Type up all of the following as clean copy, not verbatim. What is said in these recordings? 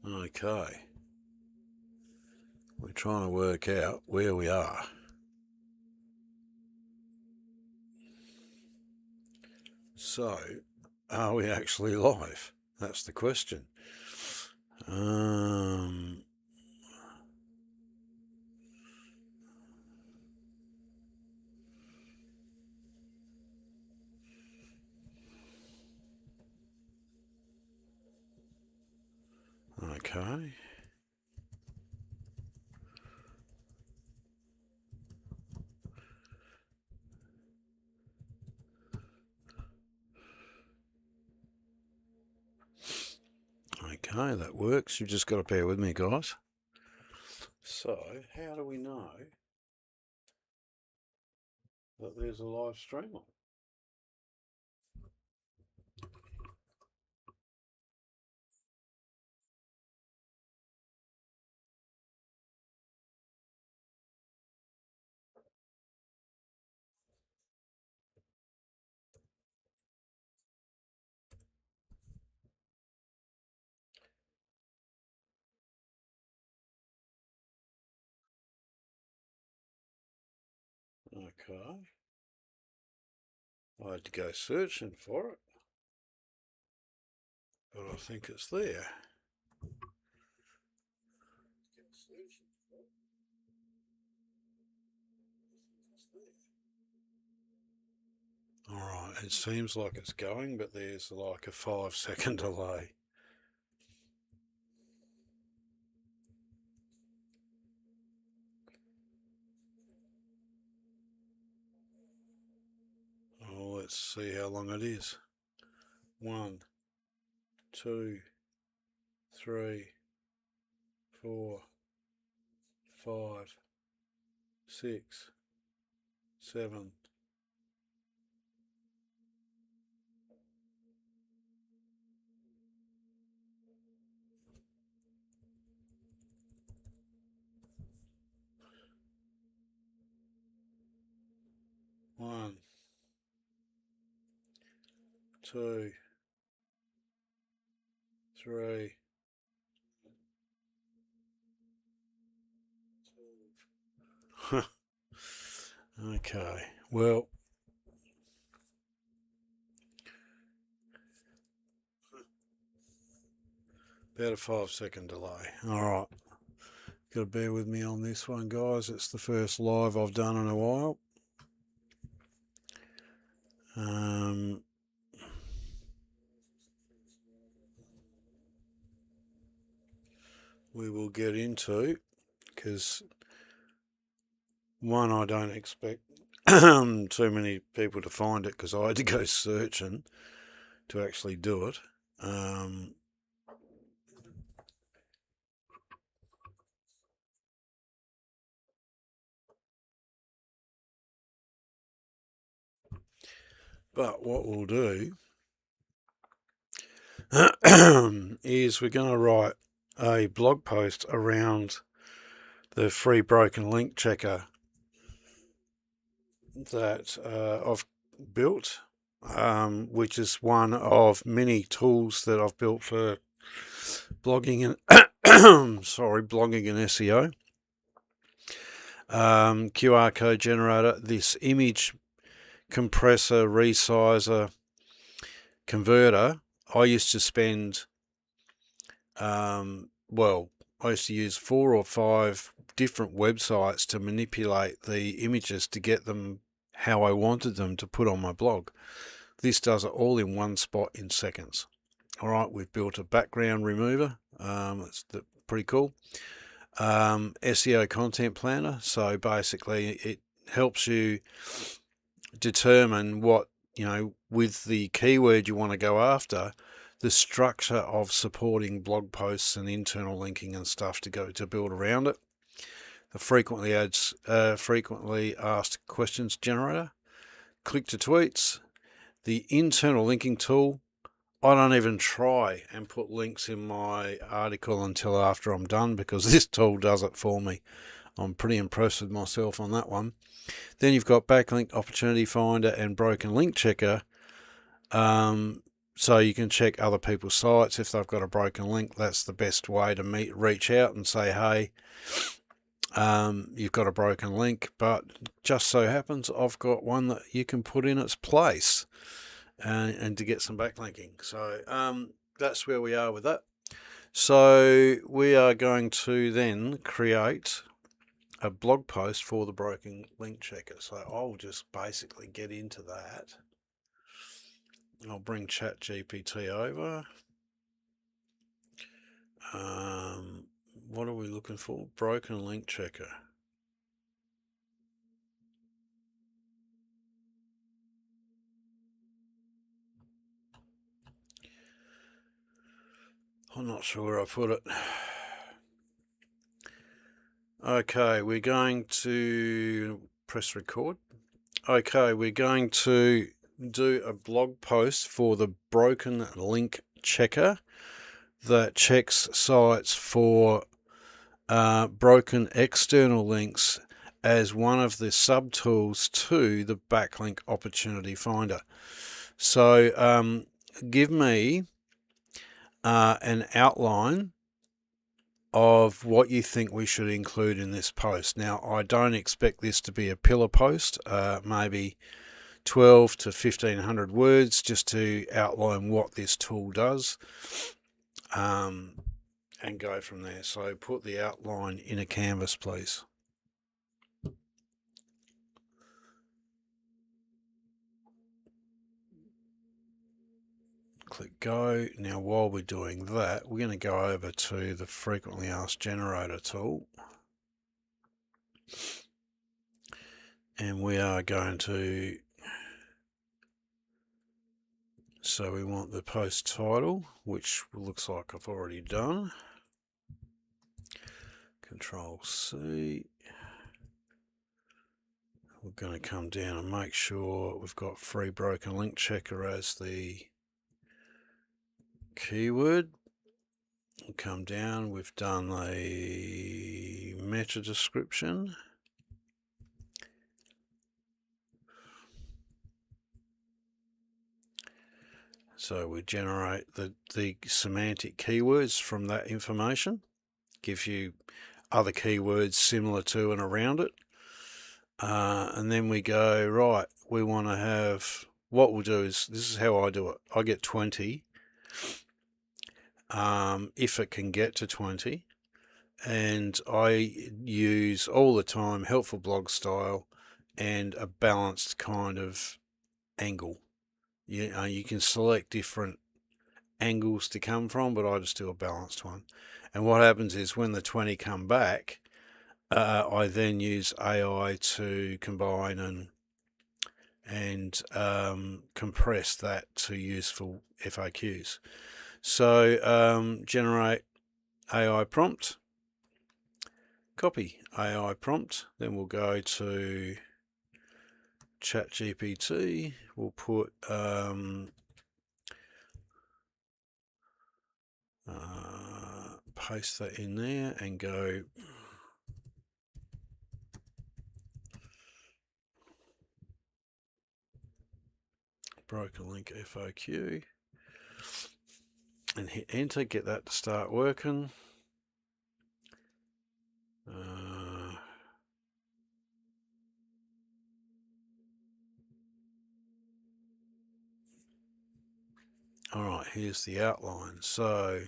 Okay. We're trying to work out where we are. So, are we actually live? That's the question. Okay. Okay, that works. You've just got to bear with me, guys. So, how do we know that there's a live stream on? Okay. I had to go searching for it, but I think it's there. Alright, it seems like it's going, but there's like a 5-second delay. Oh, let's see how long it is. 1, 2, 3, 4, 5, 6, 7. One, 2, 3. Okay, well, about a 5-second delay. Alright, got to bear with me on this one, guys. It's the first live I've done in a while. We will get into, because one, I don't expect too many people to find it, because I had to go searching to actually do it. But what we'll do is we're going to write a blog post around the free broken link checker that I've built, which is one of many tools that I've built for blogging and blogging and SEO. QR code generator, this image compressor, resizer, converter. I used to spend, I used to use 4 or 5 different websites to manipulate the images to get them how I wanted them to put on my blog. This does it all in one spot in seconds. All right, we've built a background remover. It's pretty cool. SEO content planner. So basically it helps you determine what, with the keyword you want to go after, the structure of supporting blog posts and internal linking and stuff to build around it. The frequently asked questions generator, click to tweets, the internal linking tool. I don't even try and put links in my article until after I'm done, because this tool does it for me. I'm pretty impressed with myself on that one. Then you've got backlink opportunity finder and broken link checker. So you can check other people's sites. If they've got a broken link, that's the best way to reach out and say, hey, you've got a broken link, but just so happens I've got one that you can put in its place, and to get some backlinking. So that's where we are with that. So we are going to then create a blog post for the broken link checker. So I'll just basically get into that. I'll bring ChatGPT over. What are we looking for? Broken link checker. I'm not sure where I put it. Okay, we're going to press record. Okay, we're going to do a blog post for the broken link checker that checks sites for broken external links as one of the subtools to the backlink opportunity finder. So give me an outline of what you think we should include in this post. Now, I don't expect this to be a pillar post, maybe 12 to 1500 words just to outline what this tool does, and go from there. So put the outline in a canvas, please. Click go. Now, while we're doing that, we're going to go over to the frequently asked generator tool, and we are going to, so we want the post title, which looks like I've already done. Control C. We're going to come down and make sure we've got free broken link checker as the keyword. We'll come down, we've done a meta description. So we generate the semantic keywords from that information. Gives you other keywords similar to and around it. And then we go, right, we want to have, what we'll do is, this is how I do it. I get 20, if it can get to 20. And I use all the time helpful blog style and a balanced kind of angle. You can select different angles to come from, but I just do a balanced one. And what happens is when the 20 come back, I then use AI to combine and compress that to useful FAQs. So generate AI prompt, copy AI prompt, then we'll go to ChatGPT, we'll put paste that in there and go broken link FAQ and hit enter, get that to start working. All right, here's the outline. So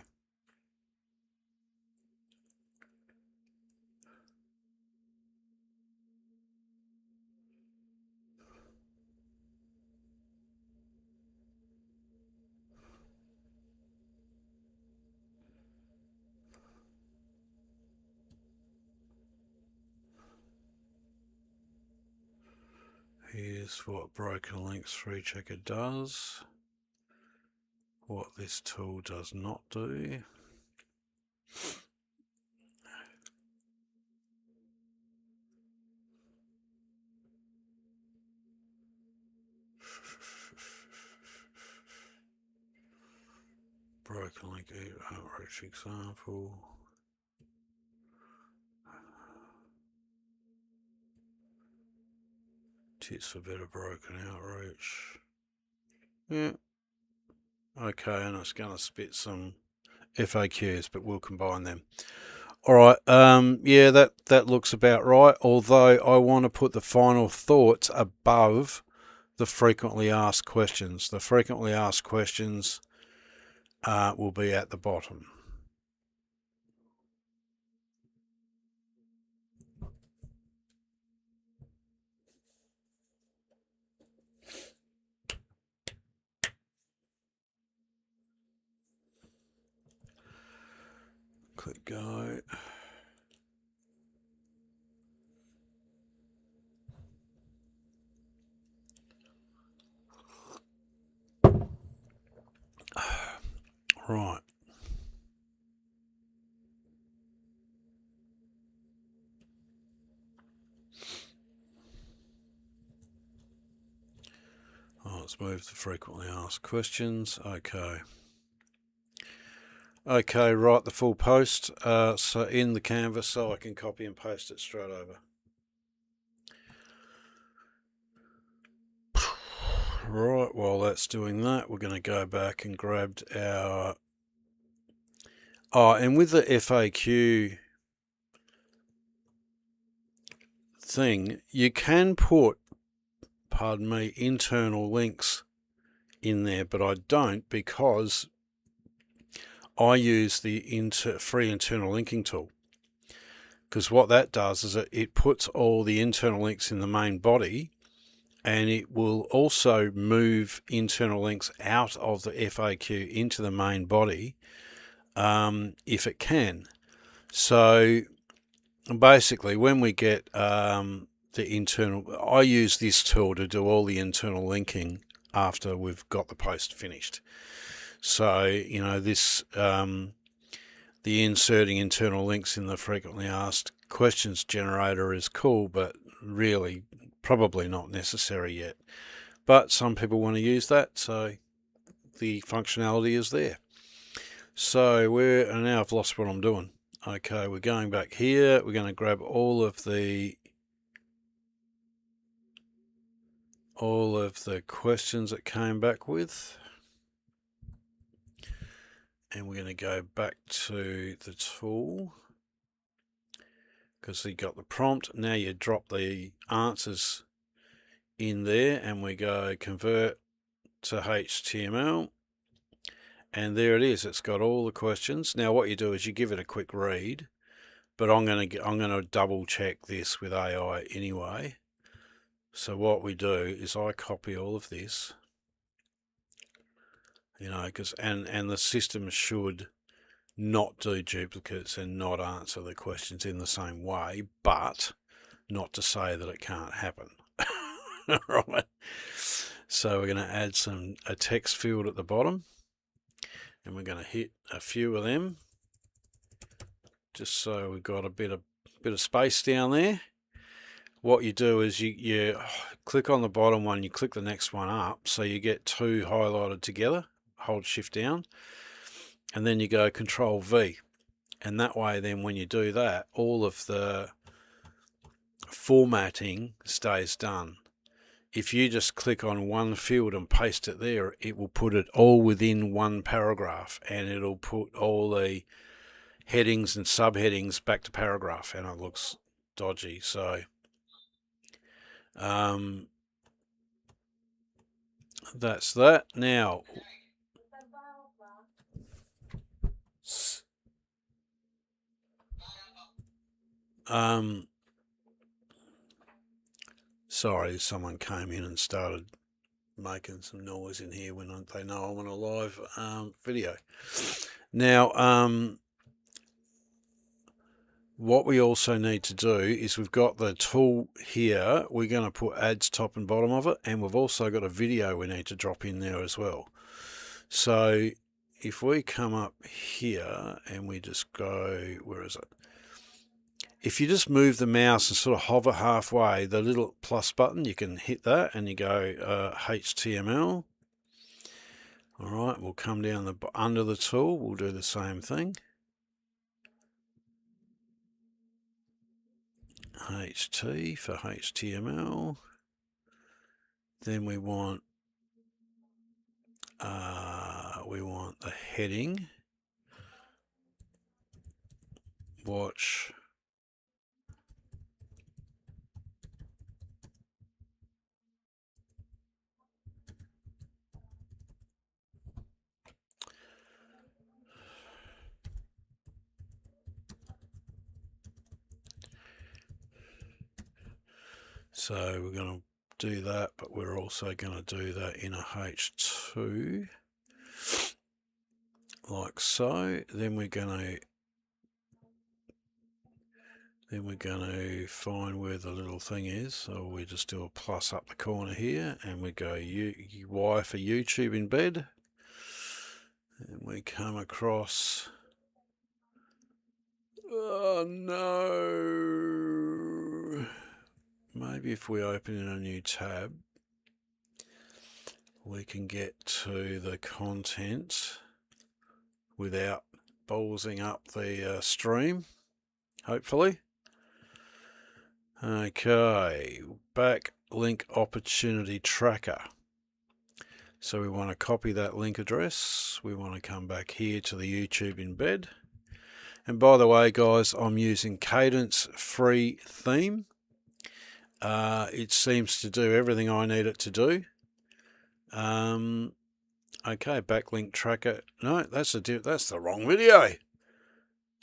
here's what broken links free checker does, what this tool does not do. Broken link outreach example. Tips for better broken outreach. Yeah, Okay, and it's going to spit some FAQs, but we'll combine them. All right, yeah, that looks about right, although I want to put the final thoughts above the frequently asked questions. The frequently asked questions will be at the bottom. Click go. Right. Oh, let's move to frequently asked questions. Okay. Okay, write the full post so in the canvas so I can copy and paste it straight over. Right, while that's doing that, we're going to go back and grab our... Oh, and with the FAQ thing, you can put, pardon me, internal links in there, but I don't because I use the free internal linking tool. Because what that does is it puts all the internal links in the main body, and it will also move internal links out of the FAQ into the main body if it can. So basically, when we get the internal, I use this tool to do all the internal linking after we've got the post finished. So, you know, this the inserting internal links in the frequently asked questions generator is cool, but really probably not necessary yet. But some people want to use that, so the functionality is there. So now I've lost what I'm doing. Okay, we're going back here. We're going to grab all of the questions that came back with, and we're going to go back to the tool because you got the prompt. Now you drop the answers in there, and we go convert to HTML, and there it is. It's got all the questions. Now what you do is you give it a quick read, but I'm going to double check this with AI anyway. So what we do is I copy all of this, you know, because and the system should not do duplicates and not answer the questions in the same way, but not to say that it can't happen. Right. So we're going to add a text field at the bottom, and we're going to hit a few of them just so we've got a bit of space down there. What you do is you click on the bottom one, you click the next one up, so you get two highlighted together. Hold shift down, and then you go control V, and that way then when you do that, all of the formatting stays done. If you just click on one field and paste it there, it will put it all within one paragraph, and it'll put all the headings and subheadings back to paragraph, and it looks dodgy. So that's that. Now sorry, someone came in and started making some noise in here when they know I'm on a live video. Now, what we also need to do is we've got the tool here. We're going to put ads top and bottom of it, and we've also got a video we need to drop in there as well. So if we come up here and we just go, where is it? If you just move the mouse and sort of hover halfway, the little plus button, you can hit that and you go HTML. All right, we'll come down under the tool. We'll do the same thing. HT for HTML. Then we want We want the heading, watch so we're going to do that, but we're also going to do that in a H2 like so. Then we're going to find where the little thing is, so we just do a plus up the corner here, and we go Y for YouTube embed, and we come across. Oh no, maybe if we open in a new tab we can get to the content without ballsing up the stream, hopefully. Okay, backlink opportunity tracker. So we want to copy that link address. We want to come back here to the YouTube embed. And by the way, guys, I'm using Cadence free theme. It seems to do everything I need it to do. Okay, backlink tracker. No, that's the wrong video.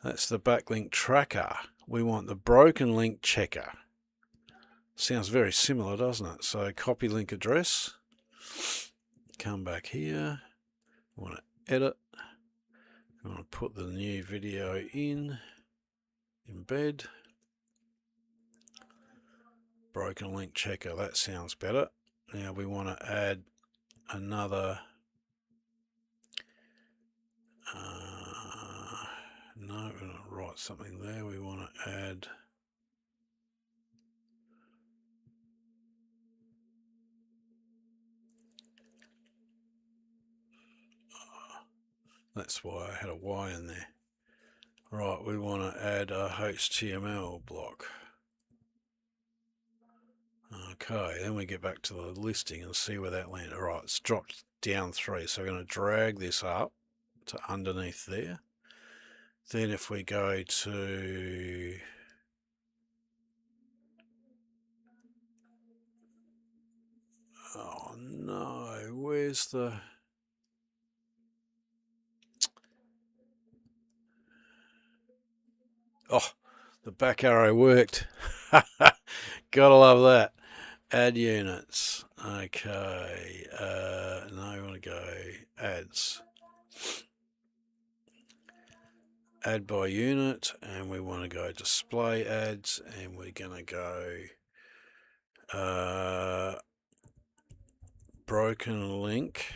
That's the backlink tracker. We want the broken link checker. Sounds very similar, doesn't it? So copy link address. Come back here. We want to edit. We want to put the new video in. Embed. Broken link checker. That sounds better. Now we want to add another. No, we're going to write something there. We want to add. That's why I had a Y in there. Right, we want to add a HTML block. Okay, then we get back to the listing and see where that landed. Right, it's dropped down 3, so we're going to drag this up to underneath there. Then if we go to oh no, where's the the back arrow worked. Gotta love that. Add units. Okay, now we want to go ads. Add by unit, and we want to go display ads, and we're going to go broken link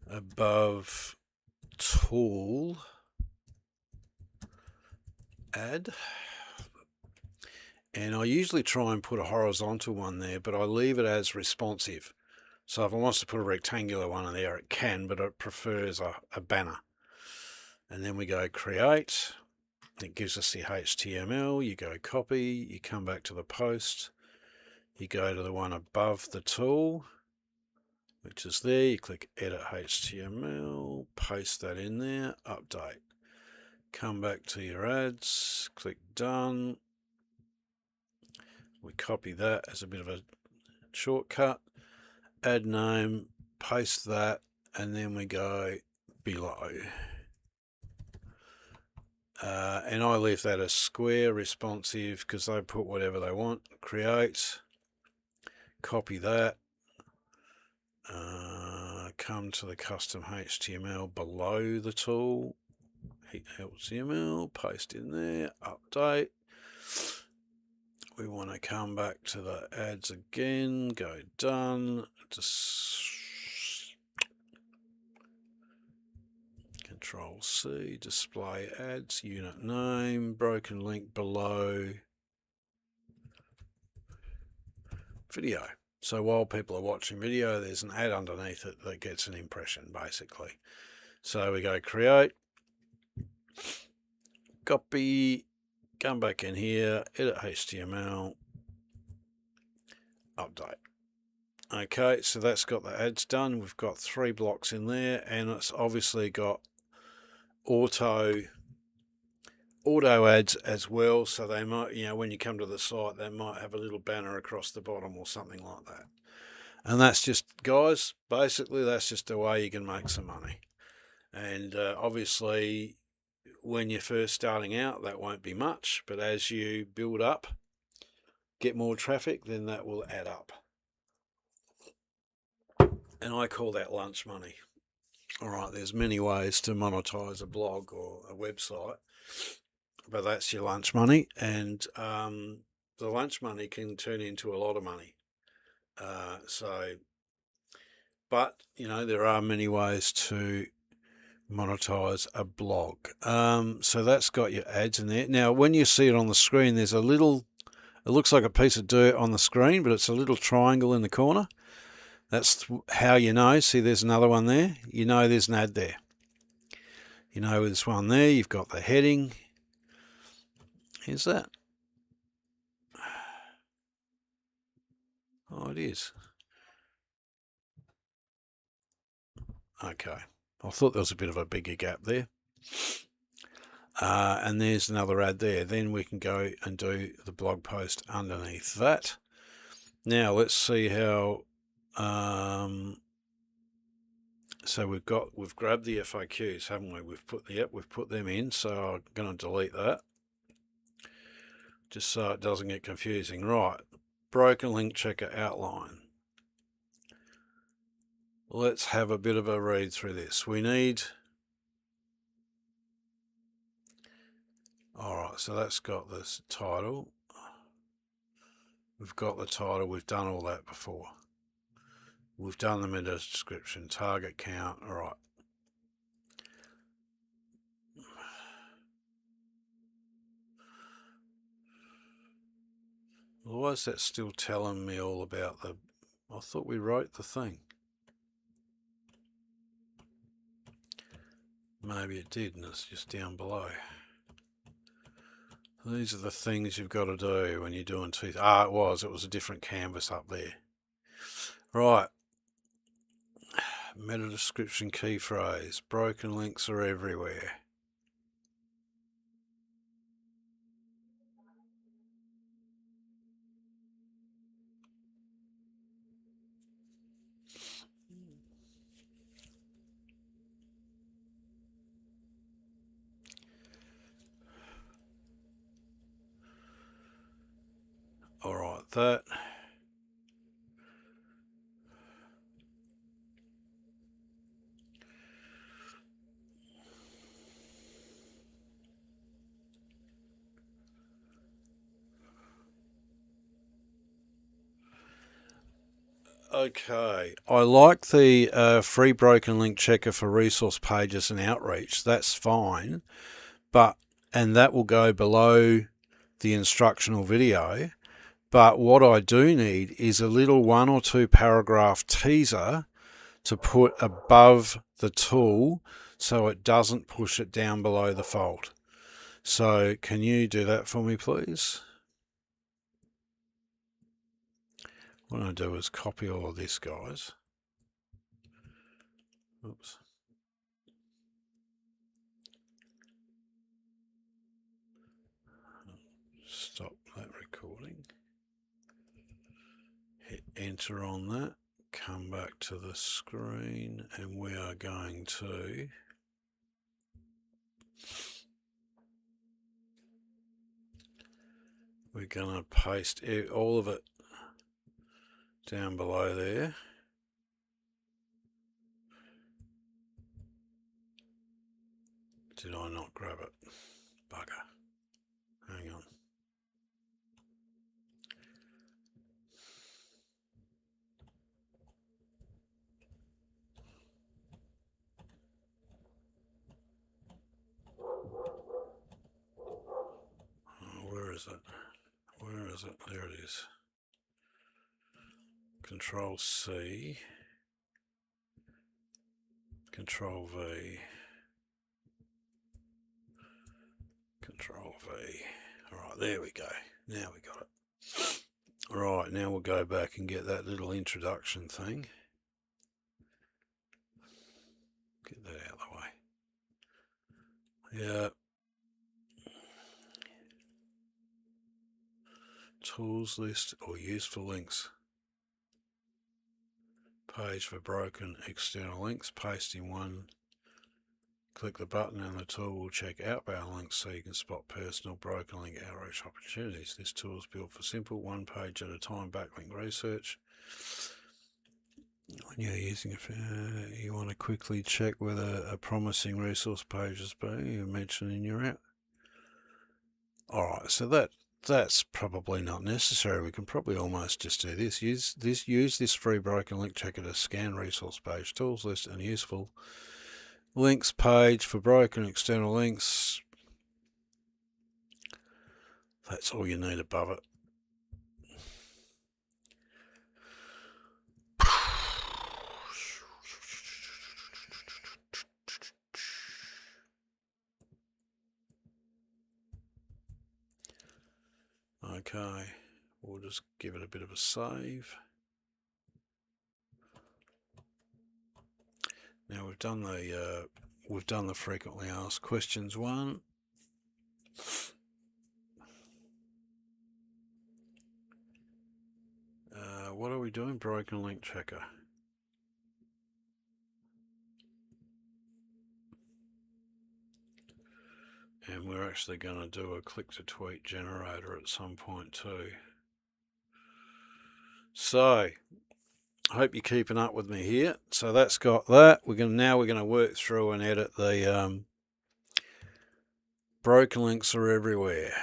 above tool add. And I usually try and put a horizontal one there, but I leave it as responsive. So if it wants to put a rectangular one in there, it can, but it prefers a banner. And then we go create. It gives us the HTML. You go copy. You come back to the post. You go to the one above the tool, which is there. You click edit HTML. Paste that in there. Update. Come back to your ads. Click done. We copy that as a bit of a shortcut. Add name, paste that, and then we go below. And I leave that as square responsive because they put whatever they want. Create, copy that, come to the custom HTML below the tool, HTML, paste in there, update. We want to come back to the ads again, go done, just Control C, display ads, unit name, broken link below video. So while people are watching video, there's an ad underneath it that gets an impression, basically. So we go create, copy, come back in here, edit HTML, update. Okay, so that's got the ads done. We've got 3 blocks in there, and it's obviously got auto ads as well. So they might, when you come to the site, they might have a little banner across the bottom or something like that. And that's just, guys, basically that's just the way you can make some money. And obviously, when you're first starting out, that won't be much, but as you build up, get more traffic, then that will add up. And I call that lunch money. All right, there's many ways to monetize a blog or a website, but that's your lunch money. And the lunch money can turn into a lot of money. But there are many ways to monetize a blog. So that's got your ads in there. Now, when you see it on the screen, there's it looks like a piece of dirt on the screen, but it's a little triangle in the corner. That's how you know. See, there's another one there. You know there's an ad there. You know there's one there. You've got the heading. Here's that. Oh, it is. Okay. I thought there was a bit of a bigger gap there. And there's another ad there. Then we can go and do the blog post underneath that. Now let's see how. So we've grabbed the FAQs, haven't we? We've put them in. So I'm going to delete that, just so it doesn't get confusing. Right, broken link checker outline. Let's have a bit of a read through this. We need. All right, so that's got this title. We've got the title. We've done all that before. We've done the meta description, target count. All right. Why is that still telling me all about the... I thought we wrote the thing. Maybe it did, and it's just down below. These are the things you've got to do when you're doing teeth. It was a different canvas up there. Right. Meta description key phrase. Broken links are everywhere. All right, that. Okay, I like the free broken link checker for resource pages and outreach. That's fine, and that will go below the instructional video. But what I do need is a little 1 or 2 paragraph teaser to put above the tool so it doesn't push it down below the fold. So can you do that for me, please? What I do is copy all of this, guys. Oops. Stop that recording. Hit enter on that. Come back to the screen, and we are going to paste all of it down below there. Did I not grab it? Bugger. Hang on. Where is it? Where is it? There it is. Control C. Control V. Control V. All right, there we go. Now we got it. Right, now we'll go back and get that little introduction thing. Get that out of the way. Yeah. Tools list or useful links. Page for broken external links. Paste in one. Click the button and the tool will check outbound links so you can spot personal broken link outreach opportunities. This tool is built for simple, one page at a time backlink research. When you're using it, you want to quickly check whether a promising resource page is being mentioned in your app. Alright, so that's probably not necessary. We can probably almost just do this. Use this free broken link checker to scan resource page, tools list, and useful links page for broken external links. That's all you need above it. Okay, we'll just give it a bit of a save. Now we've done the frequently asked questions one. What are we doing? Broken link checker. And we're actually going to do a click to tweet generator at some point too. So I hope you're keeping up with me here. So that's got that. We're going to work through and edit the broken links are everywhere.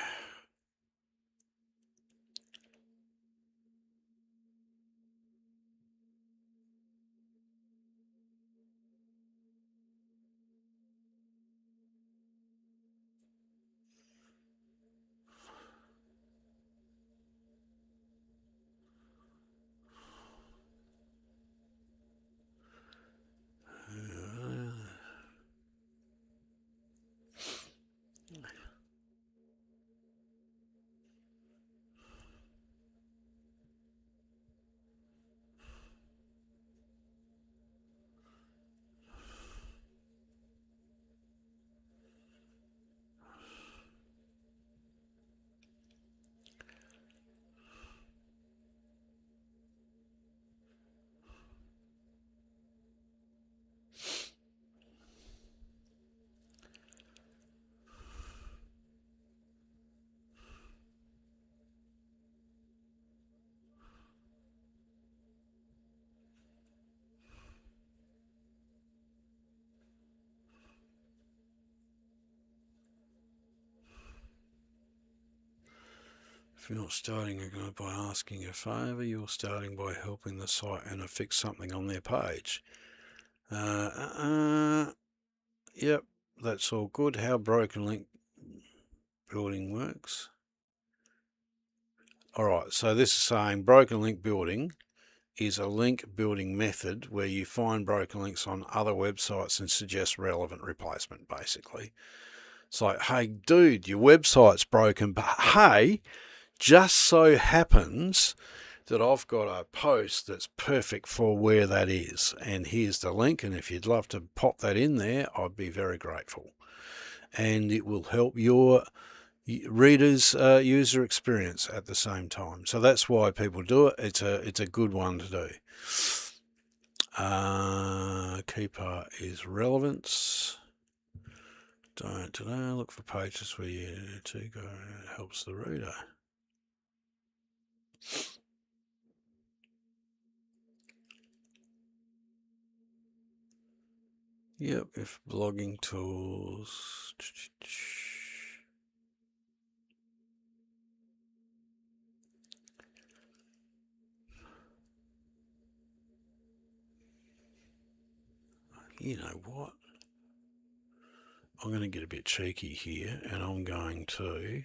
If you're not starting by asking a favour, you're starting by helping the site owner fix something on their page. Yep, that's all good. How broken link building works. Alright, so this is saying broken link building is a link building method where you find broken links on other websites and suggest relevant replacement, basically. It's like, hey, dude, your website's broken, but hey, just so happens that I've got a post that's perfect for where that is. And here's the link. And if you'd love to pop that in there, I'd be very grateful. And it will help your readers' user experience at the same time. So that's why people do it. It's a good one to do. Key part is relevance. Don't look for pages where you need to go. It helps the reader. Yep, if blogging tools. You know what? I'm going to get a bit cheeky here and I'm going to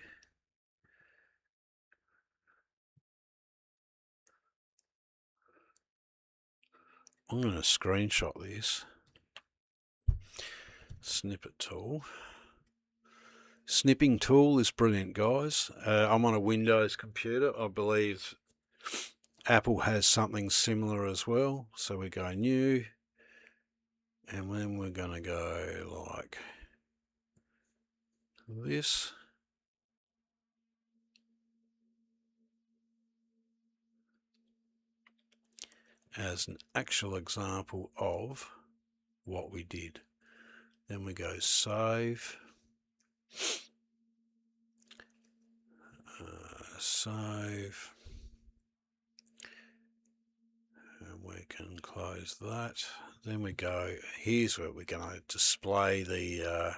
screenshot this. Snippet tool. Snipping tool is brilliant, guys. I'm on a Windows computer. I believe Apple has something similar as well. So we go new, and then we're going to go like this. As an actual example of what we did. Then we go save, save, and we can close that. Then we go, here's where we're going to display the,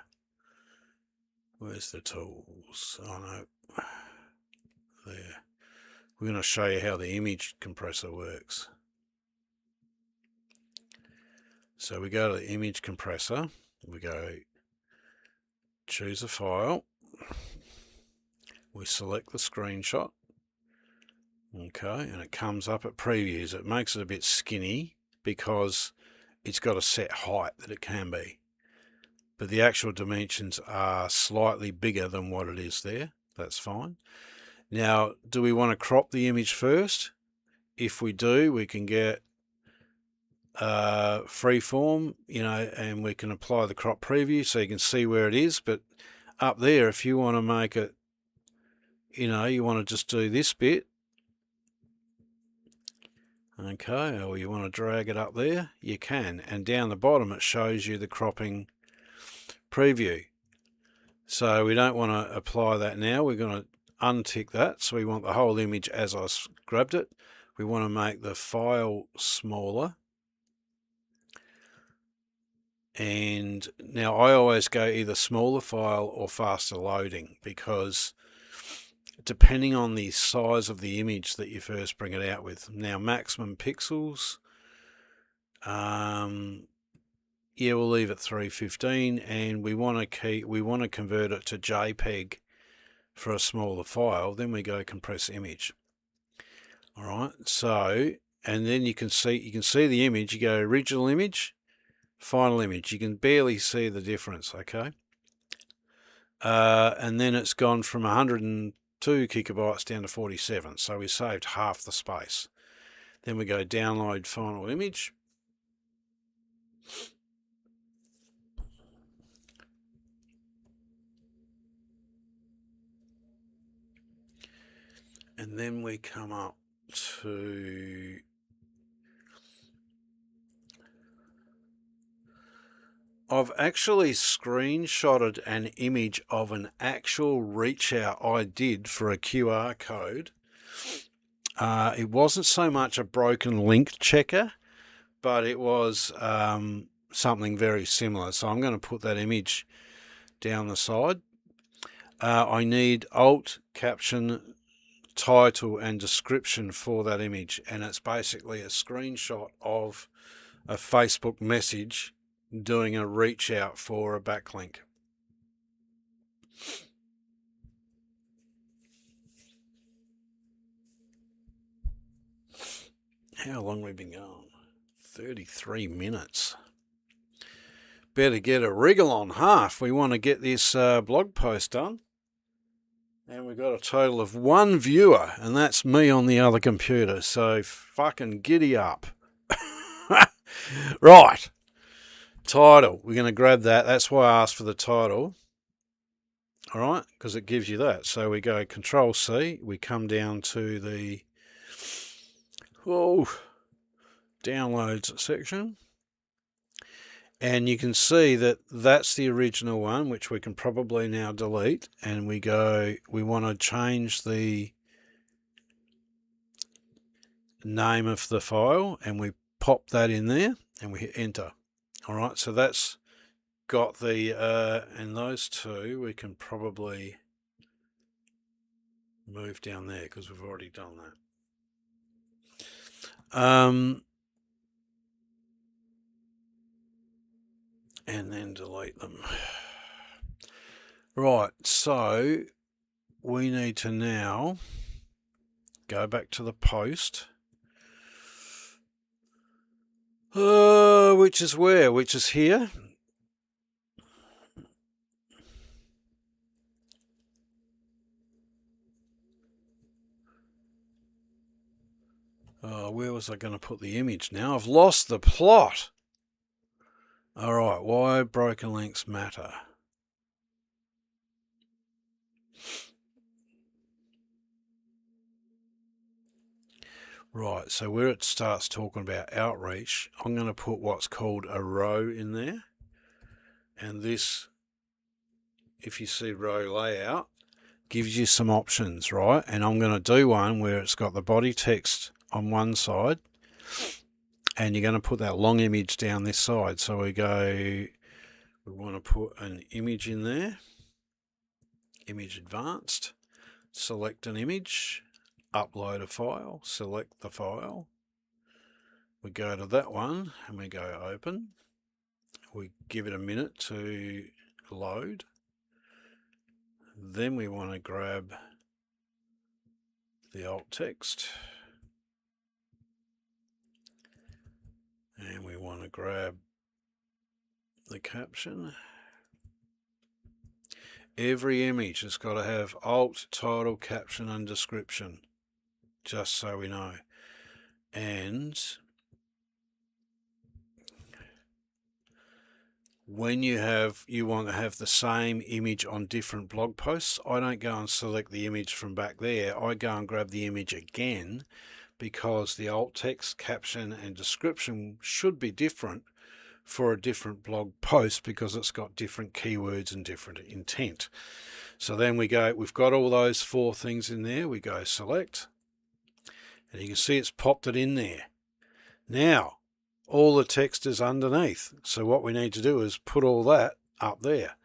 where's the tools? Oh no, there. We're going to show you how the image compressor works. So we go to the image compressor, we go choose a file, we select the screenshot, okay, and it comes up at previews. It makes it a bit skinny because it's got a set height that it can be, but the actual dimensions are slightly bigger than what it is there. That's fine. Now, do we want to crop the image first? If we do, we can get freeform, you know, and we can apply the crop preview so you can see where it is. But up there, if you want to make it, you know, you want to just do this bit, okay, or you want to drag it up there, you can. And down the bottom, it shows you the cropping preview. So we don't want to apply that now. We're going to untick that. So we want the whole image as I grabbed it. We want to make the file smaller. And now I always go either smaller file or faster loading, because depending on the size of the image that you first bring it out with. Now maximum pixels, yeah, we'll leave it 315, and we want to convert it to JPEG for a smaller file. Then we go compress image. All right, so, and then you can see the image. You go original image, final image. You can barely see the difference, okay? And then it's gone from 102 gigabytes down to 47, so we saved half the space. Then we go download final image. And then we come up to I've actually screenshotted an image of an actual reach out I did for a QR code. It wasn't so much a broken link checker, but it was something very similar. So I'm going to put that image down the side. I need alt, caption, title and description for that image, and it's basically a screenshot of a Facebook message doing a reach out for a backlink. How long have we been going? 33 minutes. Better get a wriggle on half. We want to get this blog post done. And we've got a total of 1 viewer, and that's me on the other computer. So fucking giddy up. Right. Title. We're going to grab that. That's why I asked for the title. All right, because it gives you that. So we go Control C. We come down to the downloads section. And you can see that that's the original one, which we can probably now delete. And we want to change the name of the file, and we pop that in there and we hit enter. All right, so that's got the, and those two, we can probably move down there because we've already done that. And then delete them. Right, so we need to now go back to the post. Which is where? Which is here. Oh, where was I going to put the image now? I've lost the plot. All right, why broken links matter. Right, so where it starts talking about outreach, I'm going to put what's called a row in there. And this, if you see row layout, gives you some options, right? And I'm going to do one where it's got the body text on one side, and you're going to put that long image down this side. So we want to put an image in there, image advanced, select an image, upload a file, select the file. We go to that one and we go open. We give it a minute to load. Then we want to grab the alt text. And we want to grab the caption. Every image has got to have alt, title, caption and description, just so we know. And when you want to have the same image on different blog posts, I don't go and select the image from back there. I go and grab the image again, because the alt text, caption and description should be different for a different blog post, because it's got different keywords and different intent. So then we've got all those 4 things in there. We go select, and you can see it's popped it in there. Now all the text is underneath, so what we need to do is put all that up there.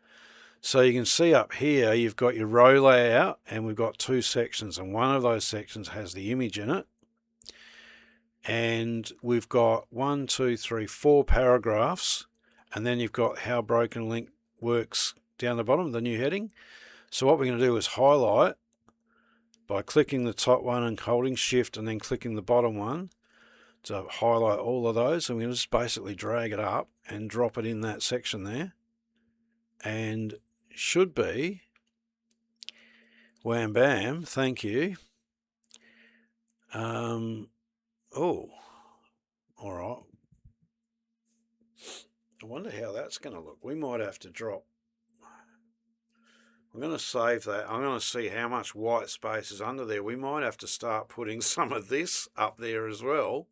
So you can see up here you've got your row layout, and we've got 2 sections, and one of those sections has the image in it. And we've got 1, 2, 3, 4 paragraphs, and then you've got how broken link works down the bottom, the new heading. So what we're going to do is highlight by clicking the top one and holding shift, and then clicking the bottom one to highlight all of those. And we're going to just basically drag it up and drop it in that section there, and should be wham bam, thank you. Oh, all right. I wonder how that's going to look. We might have to drop. I'm going to save that. I'm going to see how much white space is under there. We might have to start putting some of this up there as well.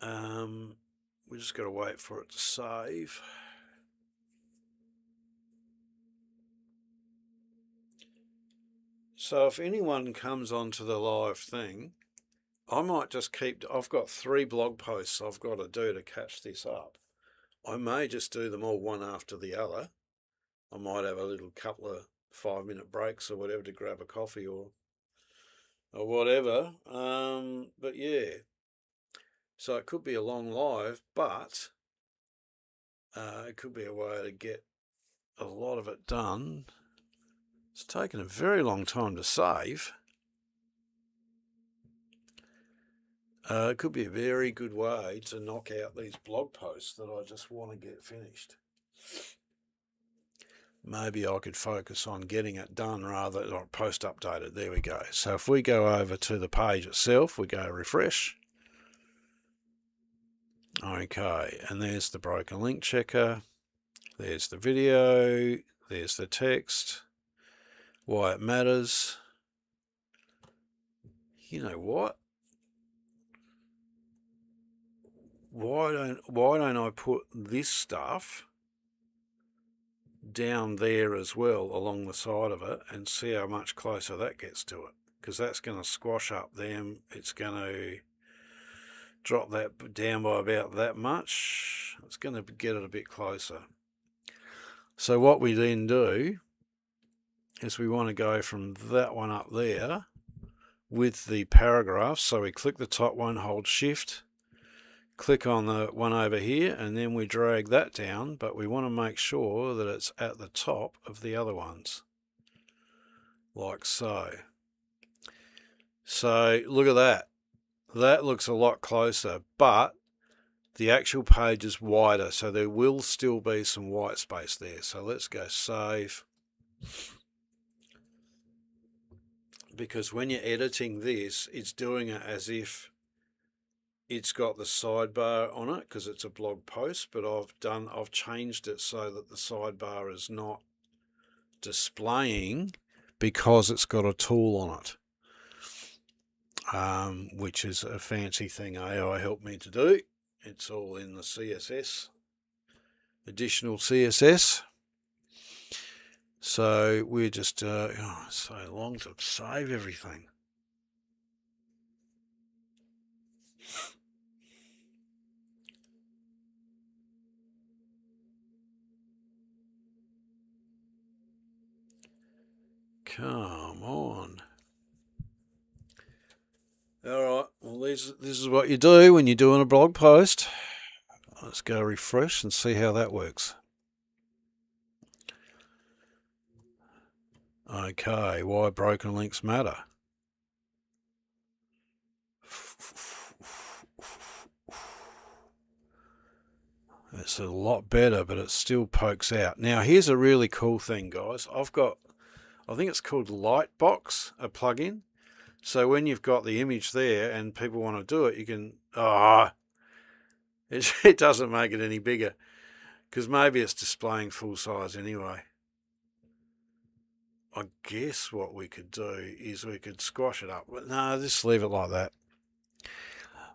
We just got to wait for it to save. So if anyone comes onto the live thing, I might just I've got 3 blog posts I've got to do to catch this up. I may just do them all one after the other. I might have a little couple of 5-minute breaks or whatever to grab a coffee or whatever. But yeah, so it could be a long live, but it could be a way to get a lot of it done. It's taken a very long time to save. It could be a very good way to knock out these blog posts that I just want to get finished. Maybe I could focus on getting it done rather than post updated. There we go. So if we go over to the page itself, we go refresh. Okay, and there's the broken link checker. There's the video. There's the text. Why it matters. You know what? Why don't I put this stuff down there as well along the side of it, and see how much closer that gets to it, because that's going to squash up them. It's going to drop that down by about that much. It's going to get it a bit closer. So what we then do is we want to go from that one up there with the paragraph. So we click the top one, hold shift, click on the one over here, and then we drag that down, but we want to make sure that it's at the top of the other ones, like so. So look at that. That looks a lot closer, but the actual page is wider, so there will still be some white space there. So let's go save. because when you're editing this, it's doing it as if it's got the sidebar on it because it's a blog post, but I've changed it so that the sidebar is not displaying because it's got a tool on it, which is a fancy thing AI helped me to do. It's all in the CSS, additional CSS. So we're just, so long to save everything. Come on. All right, well, this is what you do when you're doing a blog post. Let's go refresh and see how that works. Okay, why broken links matter. It's a lot better, but it still pokes out. Now, here's a really cool thing, guys. I think it's called Lightbox, a plugin. So when you've got the image there and people want to do it, you can, it doesn't make it any bigger because maybe it's displaying full size anyway. I guess what we could do is we could squash it up. But no, just leave it like that.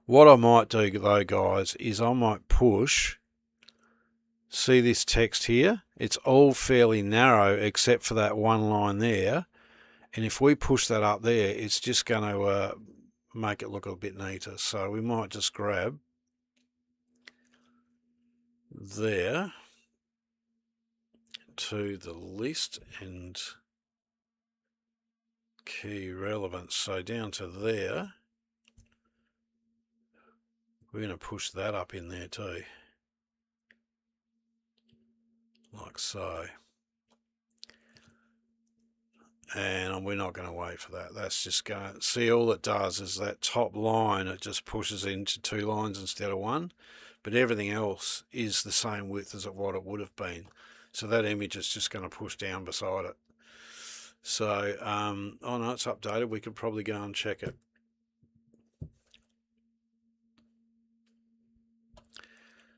What I might do though, guys, is I might push. See this text here? It's all fairly narrow except for that one line there. And if we push that up there, it's just going to make it look a bit neater. So we might just grab there to the list and key relevance. So down to there, we're going to push that up in there too. Like so. And we're not going to wait for that. That's just going to, see, all it does is that top line, it just pushes into 2 lines instead of 1. But everything else is the same width as what it would have been. So that image is just going to push down beside it. So, oh no, it's updated. We could probably go and check it.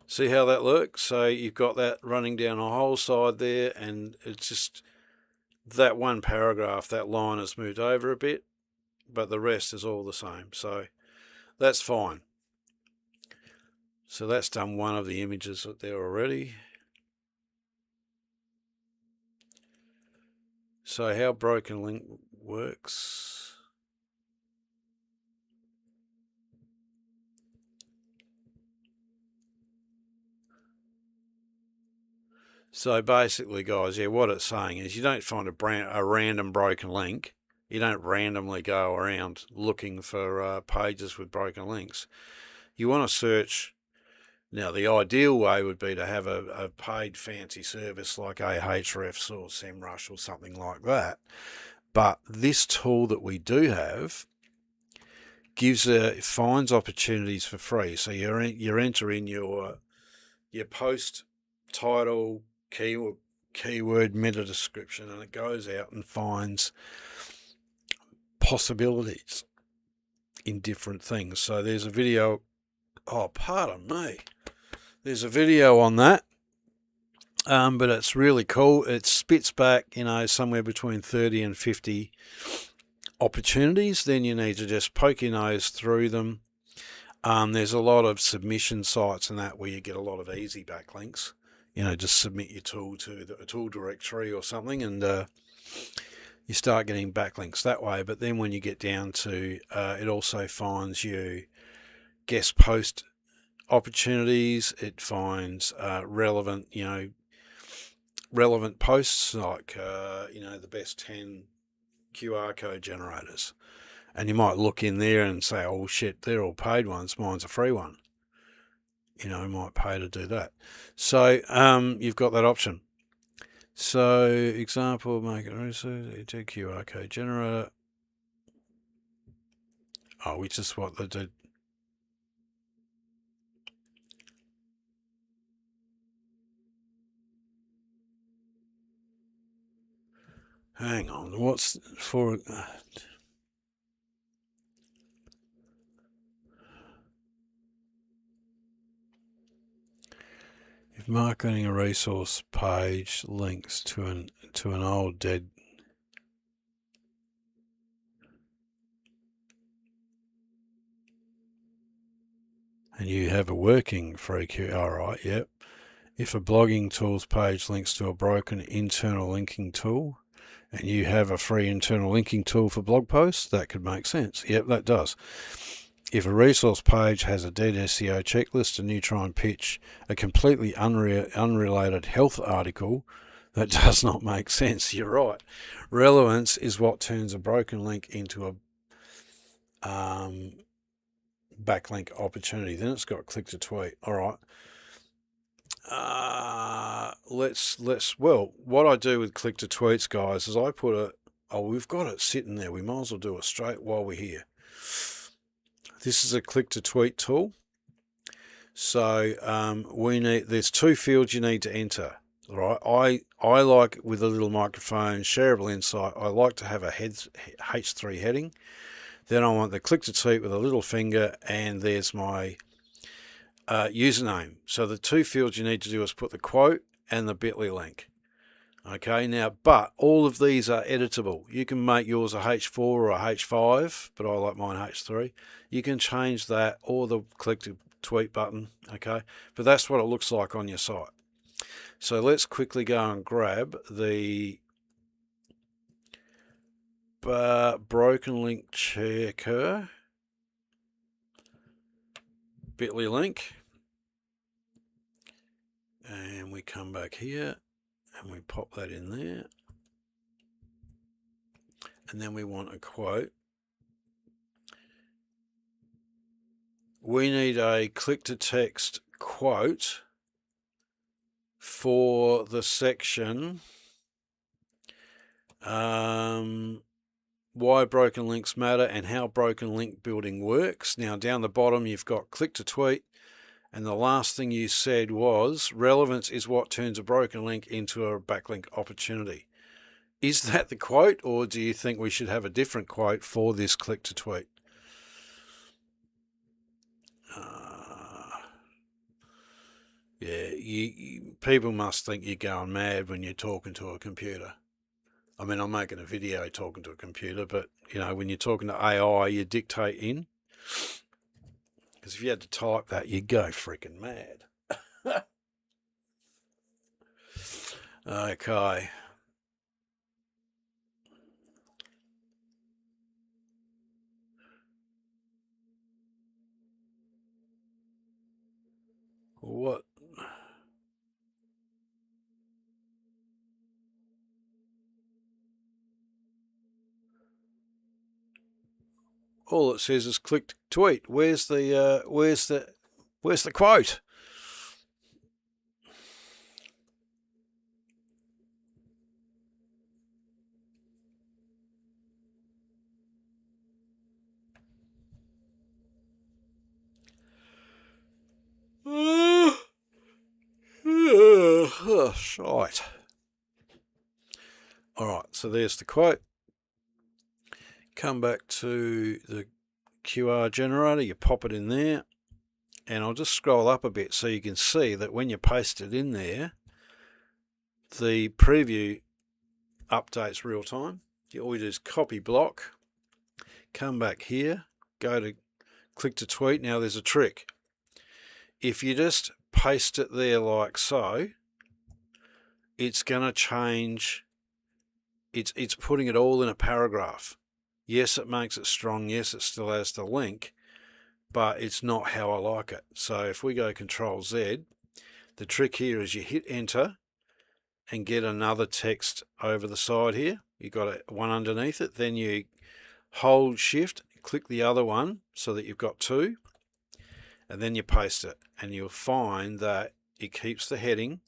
See how that looks? So you've got that running down a whole side there, and it's just that one paragraph, that line has moved over a bit, but the rest is all the same. So that's fine. So that's done one of the images there already. So how broken link works. So basically, guys, yeah, what it's saying is you don't find a random broken link. You don't randomly go around looking for pages with broken links. You want to search. Now, the ideal way would be to have a paid fancy service like Ahrefs or SEMrush or something like that. But this tool that we do have finds opportunities for free. So you're entering your post title, keyword meta description, and it goes out and finds possibilities in different things. So there's a video, pardon me, there's a video on that, but it's really cool. It spits back, somewhere between 30 and 50 opportunities. Then you need to just poke your nose through them. There's a lot of submission sites and that where you get a lot of easy backlinks. Just submit your tool to a tool directory or something, and you start getting backlinks that way. But then when you get down to, it also finds you guest post opportunities. It finds relevant posts like, the best 10 QR code generators. And you might look in there and say, oh shit, they're all paid ones. Mine's a free one. You might pay to do that. So you've got that option. So example, make it research, QR code generator. Oh, which is what they did. Hang on, what's for? Marketing a resource page links to an old dead. And you have a working free queue. All right, yep. If a blogging tools page links to a broken internal linking tool, and you have a free internal linking tool for blog posts, that could make sense. Yep, that does. If a resource page has a dead SEO checklist and you try and pitch a completely unrelated health article, that does not make sense. You're right. Relevance is what turns a broken link into a backlink opportunity. Then it's got click to tweet. All right. Well, what I do with click to tweets, guys, is I put it. Oh, we've got it sitting there. We might as well do it straight while we're here. This is a click to tweet tool. So there's 2 fields you need to enter. Right, I like, with a little microphone, shareable insight, I like to have a H3 heading. Then I want the click to tweet with a little finger, and there's my username. So the 2 fields you need to do is put the quote and the bit.ly link. Okay, now, but all of these are editable. You can make yours a H4 or a H5, but I like mine H3. You can change that, or the click to tweet button, okay? But that's what it looks like on your site. So let's quickly go and grab the broken link checker, bit.ly link, and we come back here and we pop that in there, and then we want a quote. We need a click to text quote for the section why broken links matter and how broken link building works. Now down the bottom you've got click to tweet, and the last thing you said was relevance is what turns a broken link into a backlink opportunity. Is that the quote, or do you think we should have a different quote for this click to tweet? Yeah, people must think you're going mad when you're talking to a computer. I mean, I'm making a video talking to a computer, but, you know, when you're talking to AI, you dictate in. Because if you had to type that, you'd go freaking mad. Okay. What? All it says is click to tweet. Where's the quote? Oh, shite. All right, so there's the quote. Come back to the QR generator, you pop it in there, and I'll just scroll up a bit so you can see that when you paste it in there, the preview updates real time. All you do is copy block, come back here, go to click to tweet. Now there's a trick. If you just paste it there like so, it's going to change. It's putting it all in a paragraph. Yes, it makes it strong. Yes, it still has the link, but it's not how I like it. So if we go Control Z, the trick here is you hit enter and get another text over the side here. You've got one underneath it. Then you hold shift, click the other one so that you've got 2, and then you paste it, and you'll find that it keeps the heading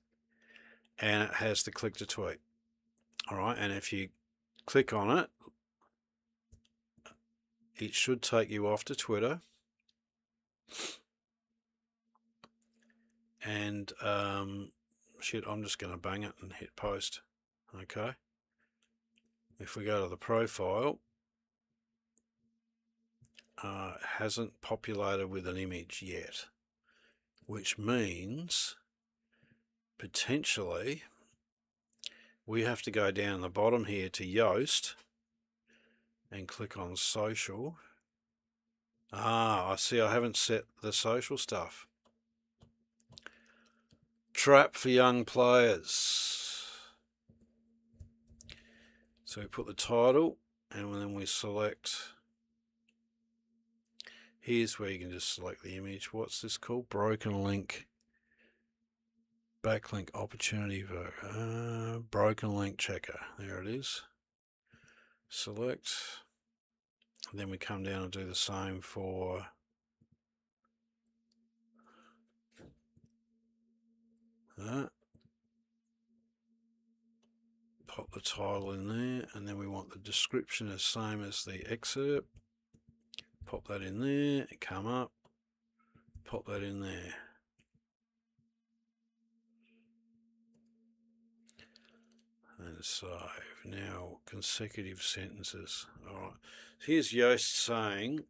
and it has the click to tweet. All right, and if you click on it, it should take you off to Twitter. And shit, I'm just going to bang it and hit post. Okay. If we go to the profile, it hasn't populated with an image yet, which means potentially we have to go down the bottom here to Yoast and click on social. I see I haven't set the social stuff. Trap for young players. So we put the title and then we select, here's where you can just select the image. What's this called? Broken link. Backlink opportunity. Broken link checker. There it is. Select. Then we come down and do the same for that. Pop the title in there, and then we want the description the same as the excerpt. Pop that in there, come up, pop that in there. And save. Now, consecutive sentences. All right. Here's Yoast saying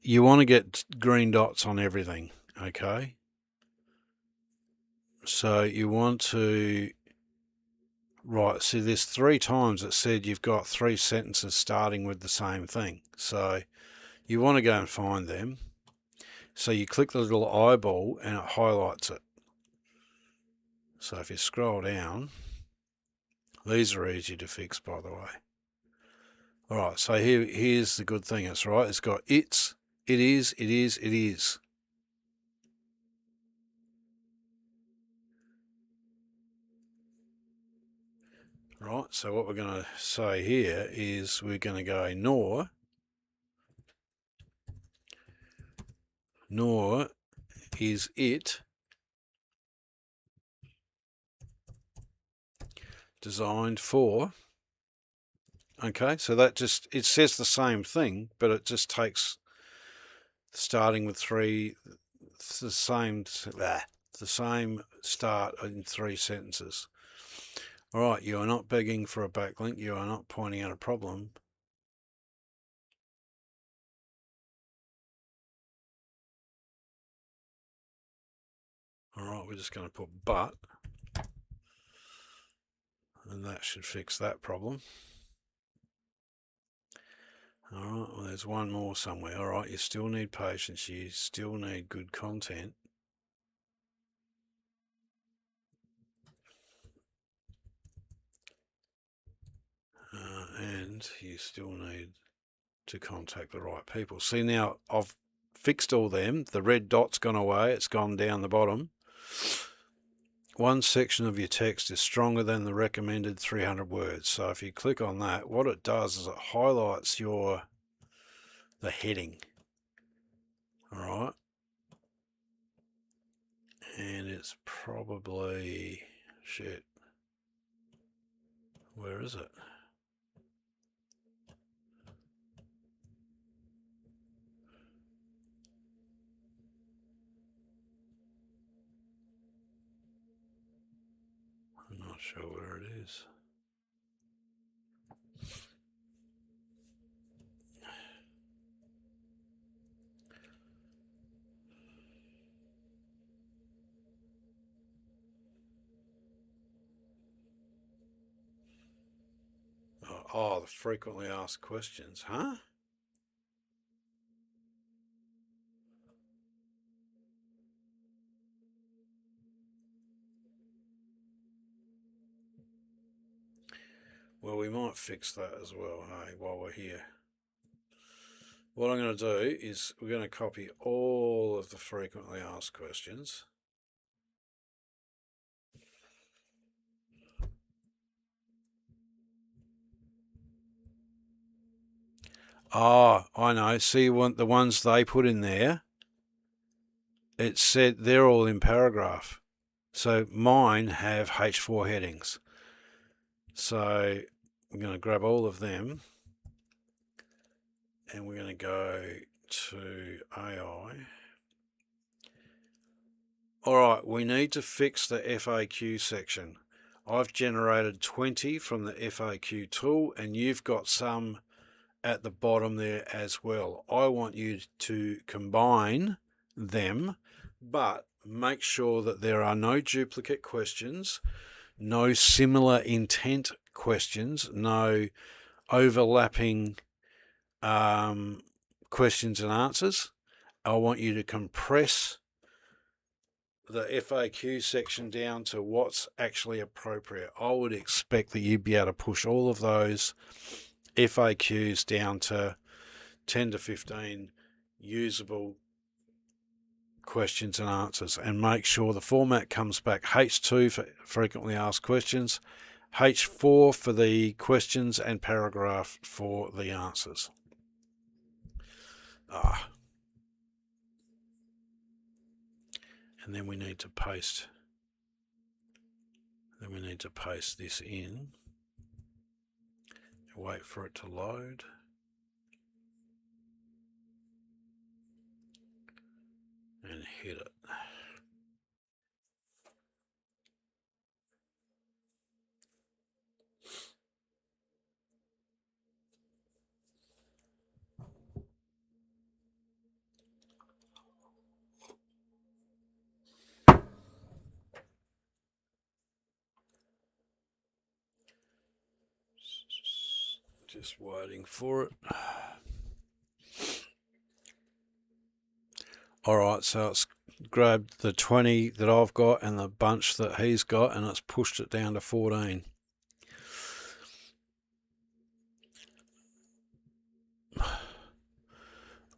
you want to get green dots on everything, okay? So you want to, right, see there's 3 times it said you've got 3 sentences starting with the same thing. So you want to go and find them. So you click the little eyeball and it highlights it. So if you scroll down, these are easy to fix, by the way. All right, so here's the good thing. It's right. It's got it's, it is, it is, it is. Right, so what we're going to say here is we're going to go nor is it designed for. Okay, so that just, it says the same thing, but it just takes starting with 3, the same start in 3 sentences. All right, you are not begging for a backlink. You are not pointing out a problem. All right, we're just going to put but, and that should fix that problem. All right, well, there's one more somewhere. All right, you still need patience. You still need good content. And you still need to contact the right people. See, now I've fixed all them. The red dot's gone away. It's gone down the bottom. One section of your text is stronger than the recommended 300 words. So if you click on that, what it does is it highlights the heading. All right. And it's probably, shit, where is it? I'm not sure where it is. Oh, the frequently asked questions, huh? Well, we might fix that as well, hey, while we're here. What I'm going to do is we're going to copy all of the frequently asked questions. Oh, I know. See, the ones they put in there, it said they're all in paragraph. So mine have H4 headings. So I'm going to grab all of them and we're going to go to AI. All right, we need to fix the FAQ section. I've generated 20 from the FAQ tool and you've got some at the bottom there as well. I want you to combine them, but make sure that there are no duplicate questions, no similar intent questions, no overlapping questions and answers. I want you to compress the FAQ section down to what's actually appropriate. I would expect that you'd be able to push all of those FAQs down to 10 to 15 usable questions and answers, and make sure the format comes back H2 for frequently asked questions, H4 for the questions, and paragraph for the answers. And then we need to paste this in, wait for it to load, and hit it. Just waiting for it. Alright, so it's grabbed the 20 that I've got and the bunch that he's got, and it's pushed it down to 14.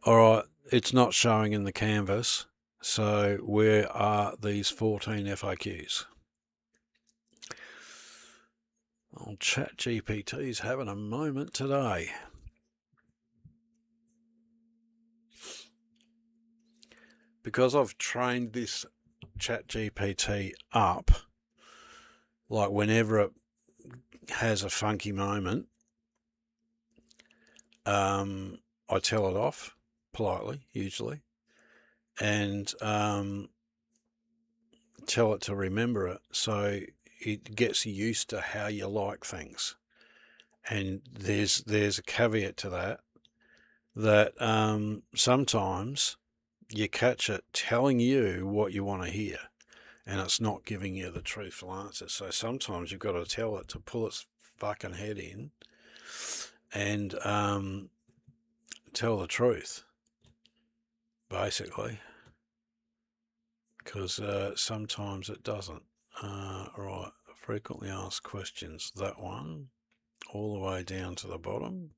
Alright, it's not showing in the canvas, so where are these 14 FAQs? Oh, ChatGPT's having a moment today. Because I've trained this ChatGPT up, like whenever it has a funky moment, I tell it off politely, usually, and tell it to remember it, so it gets used to how you like things. And there's a caveat to that sometimes you catch it telling you what you want to hear, and it's not giving you the truthful answer. So sometimes you've got to tell it to pull its fucking head in and tell the truth, basically, because sometimes it doesn't. Right, frequently asked questions, that one, all the way down to the bottom,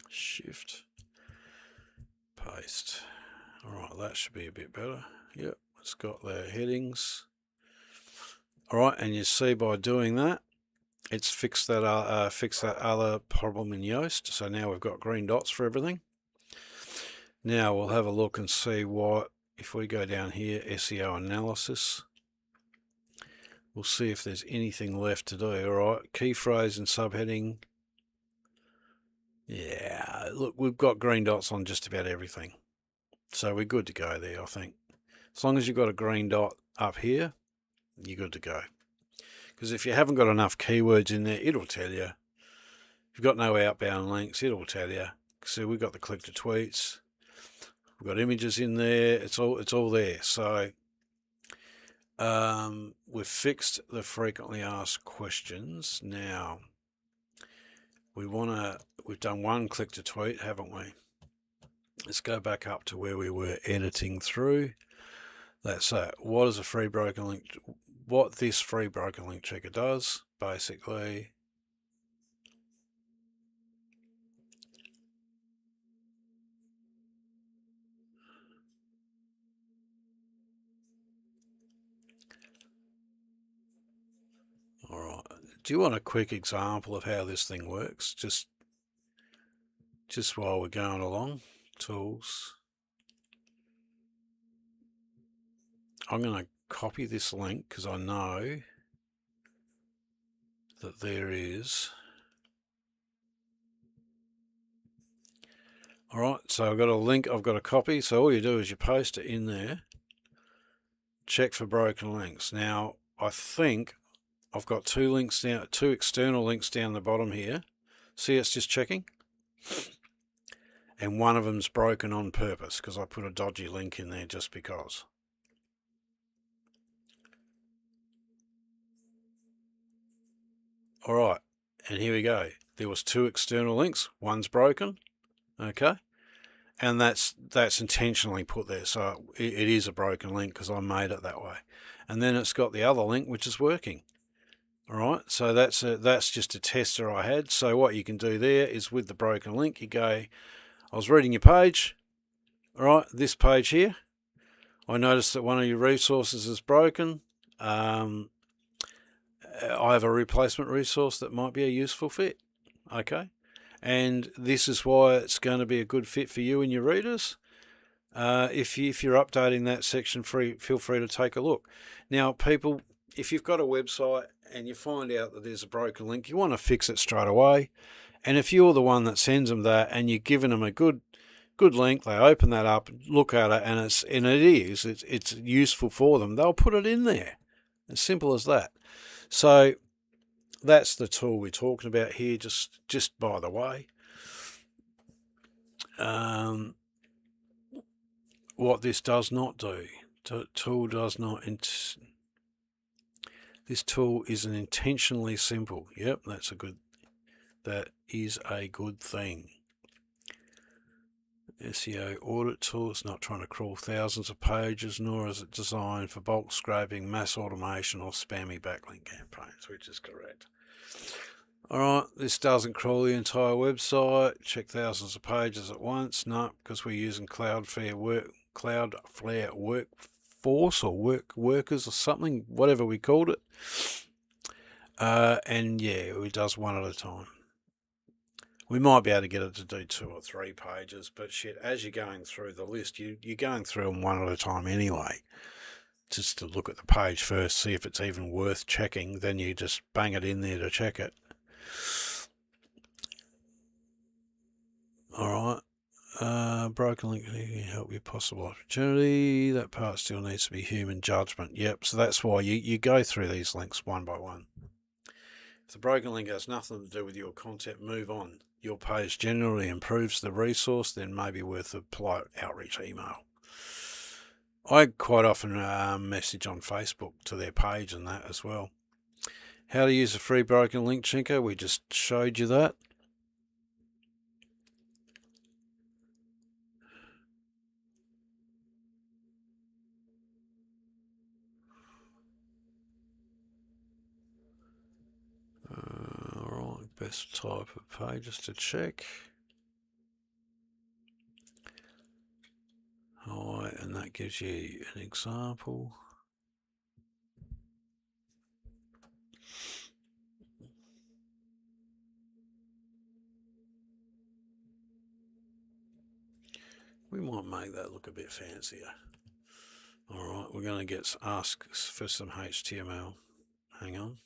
shift, paste. Alright, that should be a bit better. Yep, it's got the headings. Alright, and you see by doing that, it's fixed that other problem in Yoast. So now we've got green dots for everything. Now we'll have a look and see what, if we go down here, SEO analysis, we'll see if there's anything left to do. Alright, key phrase and subheading. Yeah, look, we've got green dots on just about everything. So we're good to go there, I think. As long as you've got a green dot up here, you're good to go. Because if you haven't got enough keywords in there, it'll tell you. If you've got no outbound links, it'll tell you. So we've got the click to tweets. We've got images in there. It's all there. So we've fixed the frequently asked questions. Now we've done one click to tweet, haven't we? Let's go back up to where we were editing through. That's it. What is a free broken link? What this free broken link checker does, basically. All right. Do you want a quick example of how this thing works? Just while we're going along. Tools. I'm going to copy this link because I know that there is. All right, so I've got a link, I've got a copy. So all you do is you paste it in there. Check for broken links. Now, I think I've got two external links down the bottom here. See, it's just checking. And one of them's broken on purpose because I put a dodgy link in there just because. All right, and here we go. There was 2 external links. One's broken, okay, and that's intentionally put there, so it is a broken link because I made it that way. And then it's got the other link which is working. All right, so that's just a tester I had. So what you can do there is with the broken link, you go, I was reading your page. All right, this page here, I noticed that one of your resources is broken. I have a replacement resource that might be a useful fit. Okay, and this is why it's going to be a good fit for you and your readers. If you're updating that section, feel free to take a look. Now, people, if you've got a website and you find out that there's a broken link, you want to fix it straight away. And if you're the one that sends them that and you're giving them a good link, they open that up, look at it, and it's useful for them, they'll put it in there. As simple as that. So that's the tool we're talking about here, just by the way. What this does not do, tool does not, this tool isn't intentionally simple. Yep, that is a good thing. SEO audit tool, it's not trying to crawl thousands of pages, nor is it designed for bulk scraping, mass automation, or spammy backlink campaigns, which is correct. Alright, this doesn't crawl the entire website, check thousands of pages at once. No, because we're using Cloudflare Workforce or workers or something, whatever we called it. And yeah, it does one at a time. We might be able to get it to do 2 or 3 pages, but shit, as you're going through the list, you're going through them one at a time anyway. Just to look at the page first, see if it's even worth checking, then you just bang it in there to check it. Alright, broken link can help you possible opportunity. That part still needs to be human judgment. Yep, so that's why you go through these links one by one. If the broken link has nothing to do with your content, move on. Your page generally improves the resource, then maybe worth a polite outreach email. I quite often message on Facebook to their page and that as well. How to use a free broken link chinker, we just showed you that. Alright, best type of pages to check. Alright, and that gives you an example. We might make that look a bit fancier. Alright, we're going to get asked for some HTML. Hang on.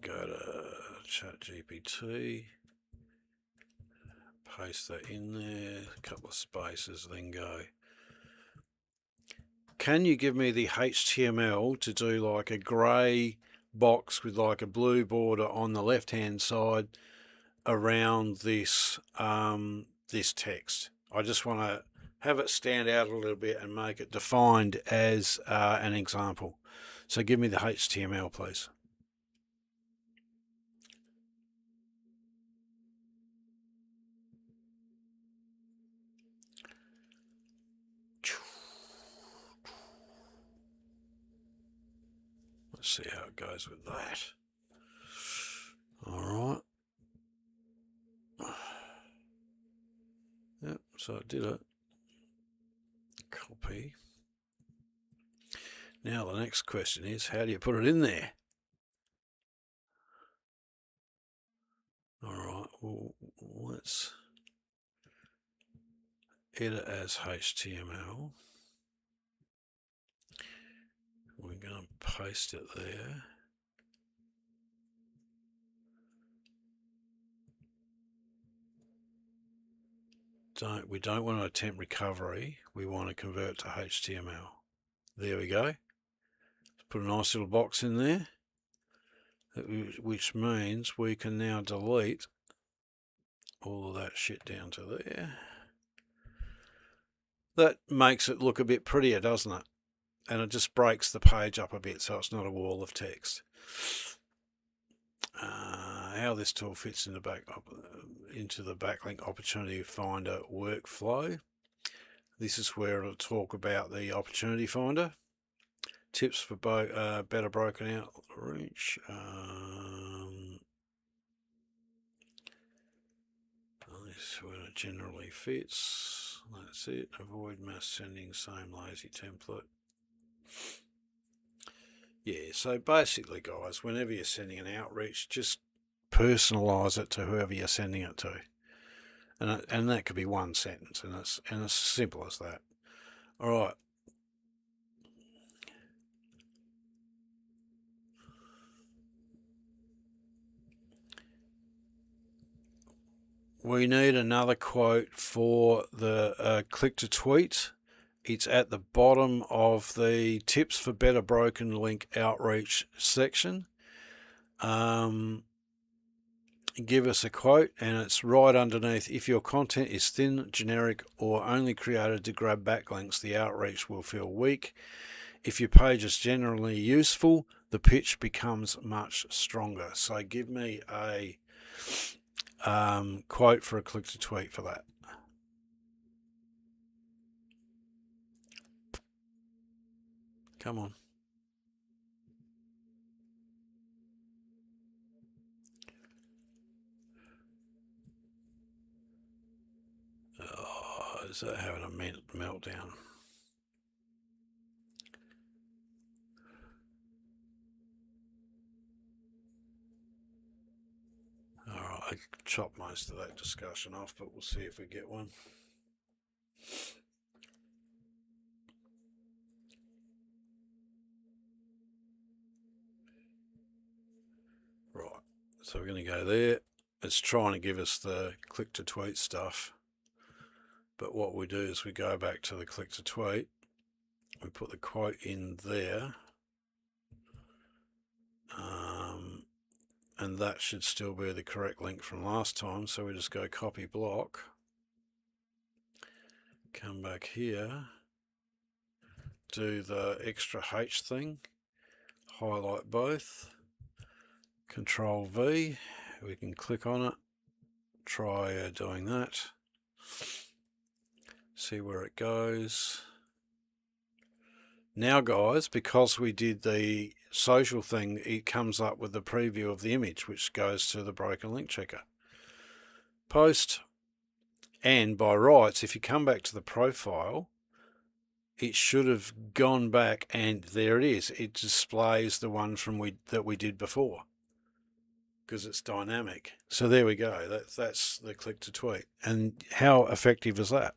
Go to ChatGPT, paste that in there, a couple of spaces, then go. Can you give me the HTML to do like a grey box with like a blue border on the left hand side around this this text? I just want to have it stand out a little bit and make it defined as an example. So give me the HTML, please. Let's see how it goes with that. All right. Yep, so it did it. Copy. Now the next question is, how do you put it in there? All right, well, let's edit as HTML. We're going to paste it there. We don't want to attempt recovery. We want to convert to HTML. There we go. Put a nice little box in there, which means we can now delete all of that shit down to there. That makes it look a bit prettier, doesn't it? And it just breaks the page up a bit so it's not a wall of text. How this tool fits into the backlink opportunity finder workflow. This is where it'll talk about the opportunity finder. Tips for better broken outreach. This is where it generally fits. That's it. Avoid mass sending same lazy template. Yeah, so basically, guys, whenever you're sending an outreach, just personalise it to whoever you're sending it to, and that could be one sentence, and it's as simple as that. All right. We need another quote for the click to tweet. It's at the bottom of the tips for better broken link outreach section. Give us a quote, and it's right underneath. If your content is thin, generic, or only created to grab backlinks, the outreach will feel weak. If your page is generally useful, the pitch becomes much stronger. So give me a quote for a click to tweet for that. Come on. Oh, is that having a meltdown? All right, I chopped most of that discussion off, but we'll see if we get one. Right, so we're going to go there. It's trying to give us the click to tweet stuff, but what we do is we go back to the click to tweet, we put the quote in there, and that should still be the correct link from last time. So we just go copy block, come back here, do the extra H thing, highlight both, Control V, we can click on it, try doing that, see where it goes. Now guys, because we did the social thing, it comes up with the preview of the image, which goes to the broken link checker. Post, and by rights, if you come back to the profile, it should have gone back, and there it is. It displays the one that we did before, because it's dynamic. So there we go. That's the click to tweet. And how effective is that?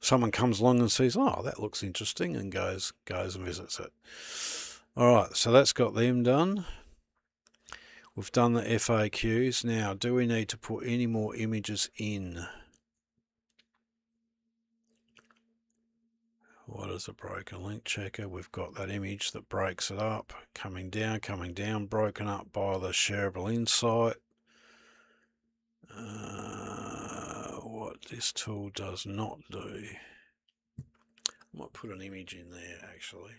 Someone comes along and sees, oh, that looks interesting, and goes and visits it. All right, so that's got them done. We've done the FAQs. Now, do we need to put any more images in? What is a broken link checker? We've got that image that breaks it up, coming down, broken up by the shareable insight. What this tool does not do. I might put an image in there actually.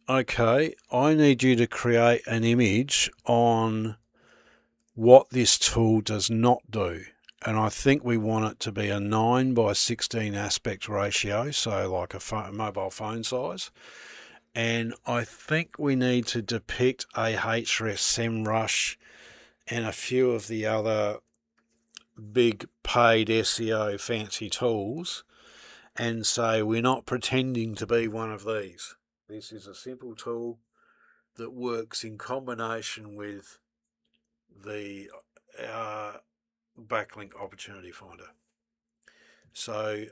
Okay, I need you to create an image on what this tool does not do. And I think we want it to be a 9:16 aspect ratio, so like a mobile phone size. And I think we need to depict Ahrefs, SEMrush, and a few of the other big paid SEO fancy tools, and say we're not pretending to be one of these. This is a simple tool that works in combination with the backlink opportunity finder. So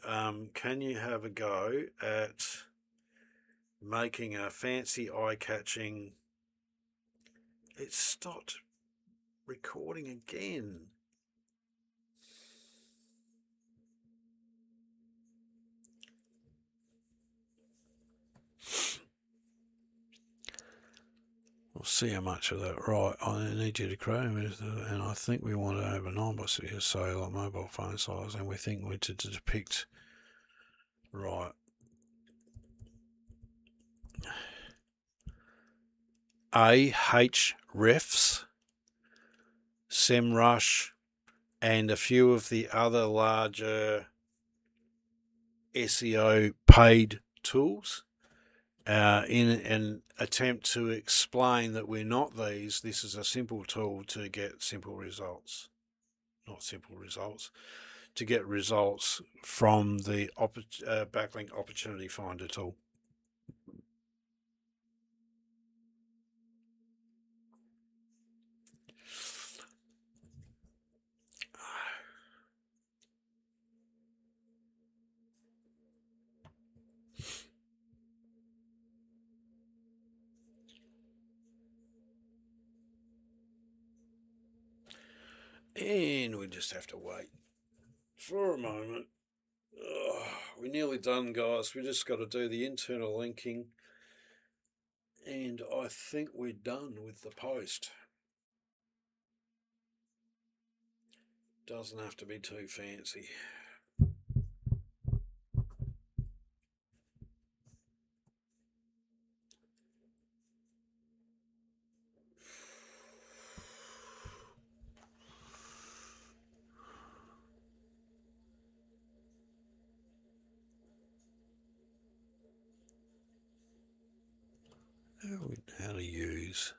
can you have a go at making a fancy eye-catching... It stopped recording again. We'll see how much of that. Right, I need you to create, and I think we want to have a 9x6, so like mobile phone size, and we think we to depict, right, Hrefs, SEMrush, and a few of the other larger SEO paid tools. In an attempt to explain that we're not these, this is a simple tool to get simple results. Not simple results, to get results from the backlink opportunity finder tool. And we just have to wait for a moment. We're nearly done, guys. We just got to do the internal linking, and I think we're done with the post. Doesn't have to be too fancy. How to use,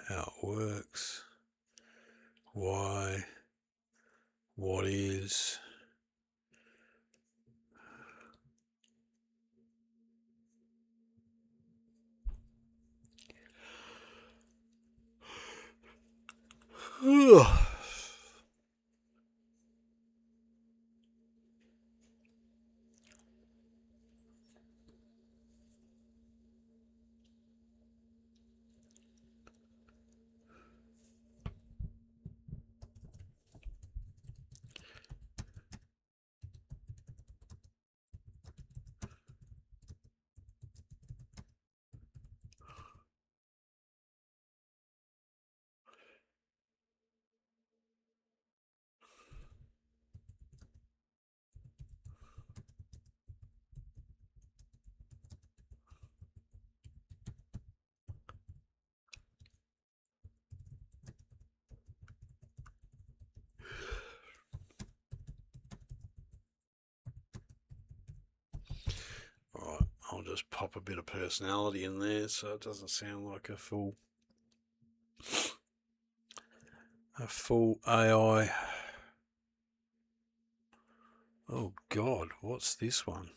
how it works, why, what is. Alright, I'll just pop a bit of personality in there so it doesn't sound like a full AI. Oh God, what's this one?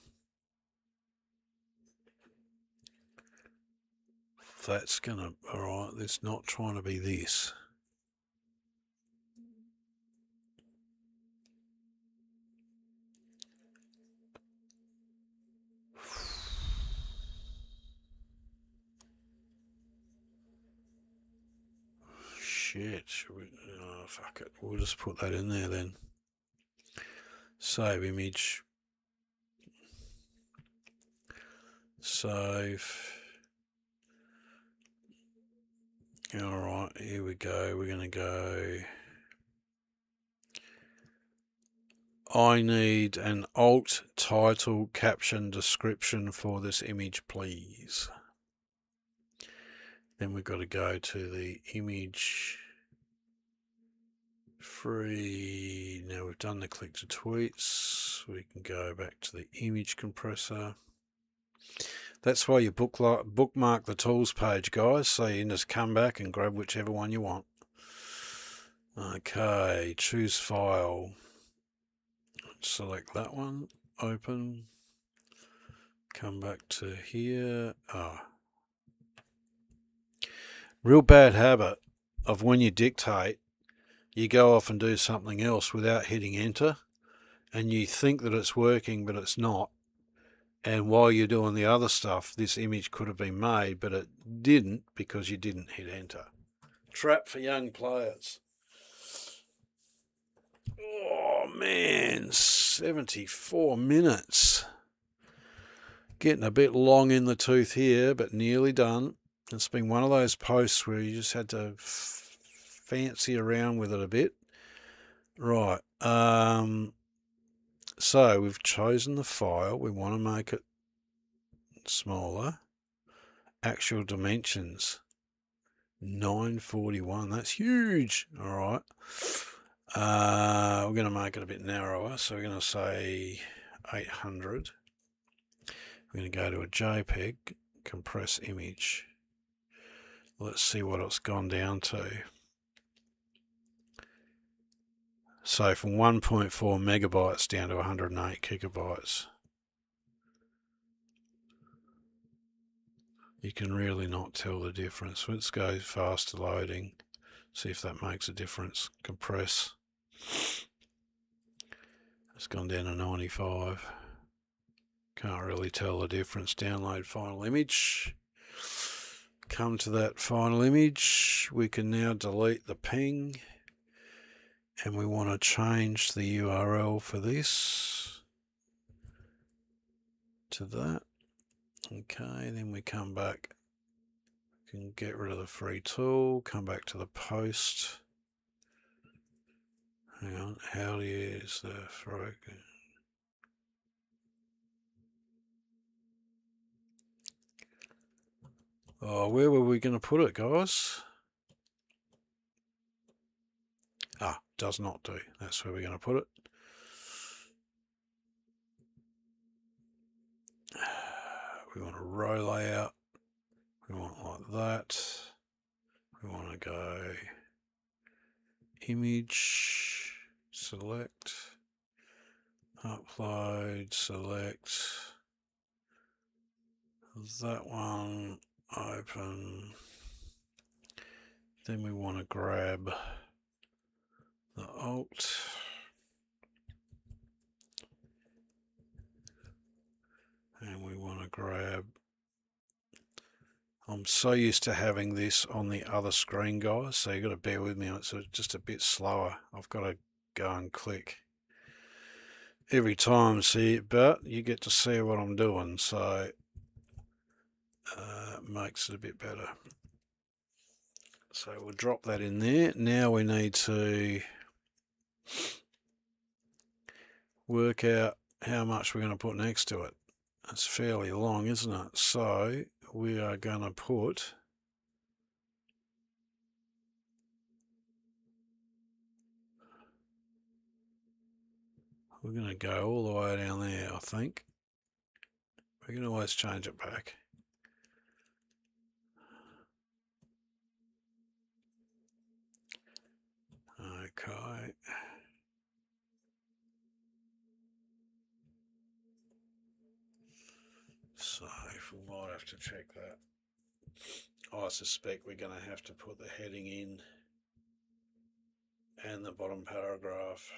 That's gonna, alright, it's not trying to be this. Shit, should we, oh, fuck it, we'll just put that in there then. Save image. Save. Alright, here we go. We're going to go. I need an alt title caption description for this image, please. Then we've got to go to the image free. Now we've done the click to tweets. We can go back to the image compressor. That's why you bookmark the tools page, guys, so you can just come back and grab whichever one you want. Okay, choose file. Select that one, open. Come back to here. Real bad habit of when you dictate, you go off and do something else without hitting enter, and you think that it's working, but it's not. And while you're doing the other stuff, this image could have been made, but it didn't because you didn't hit enter. Trap for young players. Oh man, 74 minutes. Getting a bit long in the tooth here, but nearly done. It's been one of those posts where you just had to fancy around with it a bit. Right. So we've chosen the file. We want to make it smaller. Actual dimensions. 941. That's huge. All right. We're going to make it a bit narrower. So we're going to say 800. We're going to go to a JPEG, compress image. Let's see what it's gone down to. So from 1.4 megabytes down to 108 gigabytes. You can really not tell the difference. Let's go faster loading, see if that makes a difference. Compress. It's gone down to 95. Can't really tell the difference. Download final image. Come to that final image. We can now delete the ping. And we want to change the URL for this to that. Okay, then we come back. We can get rid of the free tool. Come back to the post. Hang on, how do you use the free? Oh, where were we going to put it, guys? Ah, does not do. That's where we're going to put it. We want a row layout. We want like that. We want to go image, select, upload, select that one, open. Then we want to grab the alt. And we want to grab, I'm so used to having this on the other screen, guys, so you've got to bear with me. It's just a bit slower. I've got to go and click every time, see, but you get to see what I'm doing, so it makes it a bit better. So we'll drop that in there. Now we need to work out how much we're going to put next to it. It's fairly long, isn't it? So we are going to put we're going to go all the way down there, I think. We can always change it back. Okay. So we might have to check that. I suspect we're going to have to put the heading in and the bottom paragraph.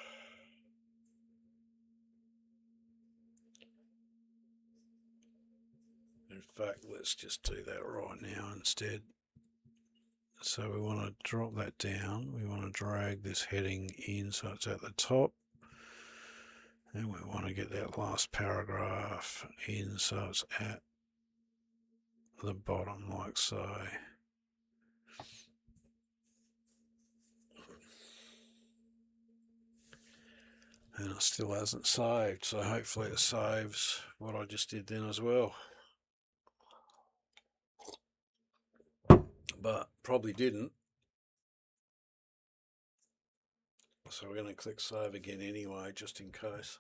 In fact, let's just do that right now instead. So we want to drop that down. We want to drag this heading in so it's at the top. And we want to get that last paragraph in so it's at the bottom, like so. And it still hasn't saved, so hopefully it saves what I just did then as well. But probably didn't. So we're going to click save again anyway, just in case.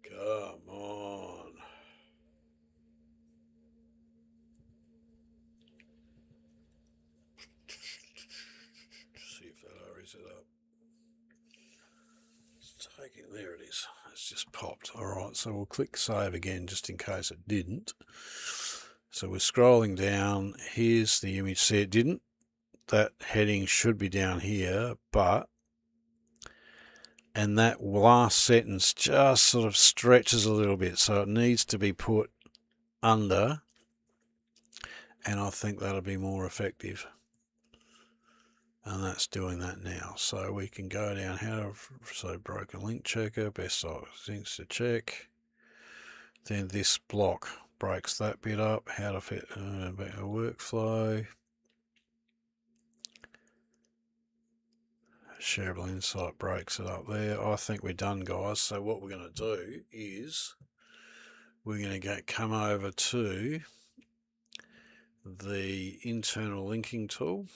Come on. See if that hurries it up. Let's take it. There it is. It's just popped. All right, so we'll click save again just in case it didn't. So we're scrolling down. Here's the image. See, it didn't. That heading should be down here, but and that last sentence just sort of stretches a little bit, so it needs to be put under, and I think that'll be more effective. And that's doing that now. So we can go down so broken link checker, best things to check. Then this block breaks that bit up, how to fit a workflow. Shareable Insight breaks it up there. I think we're done, guys. So what we're going to do is we're going to come over to the internal linking tool,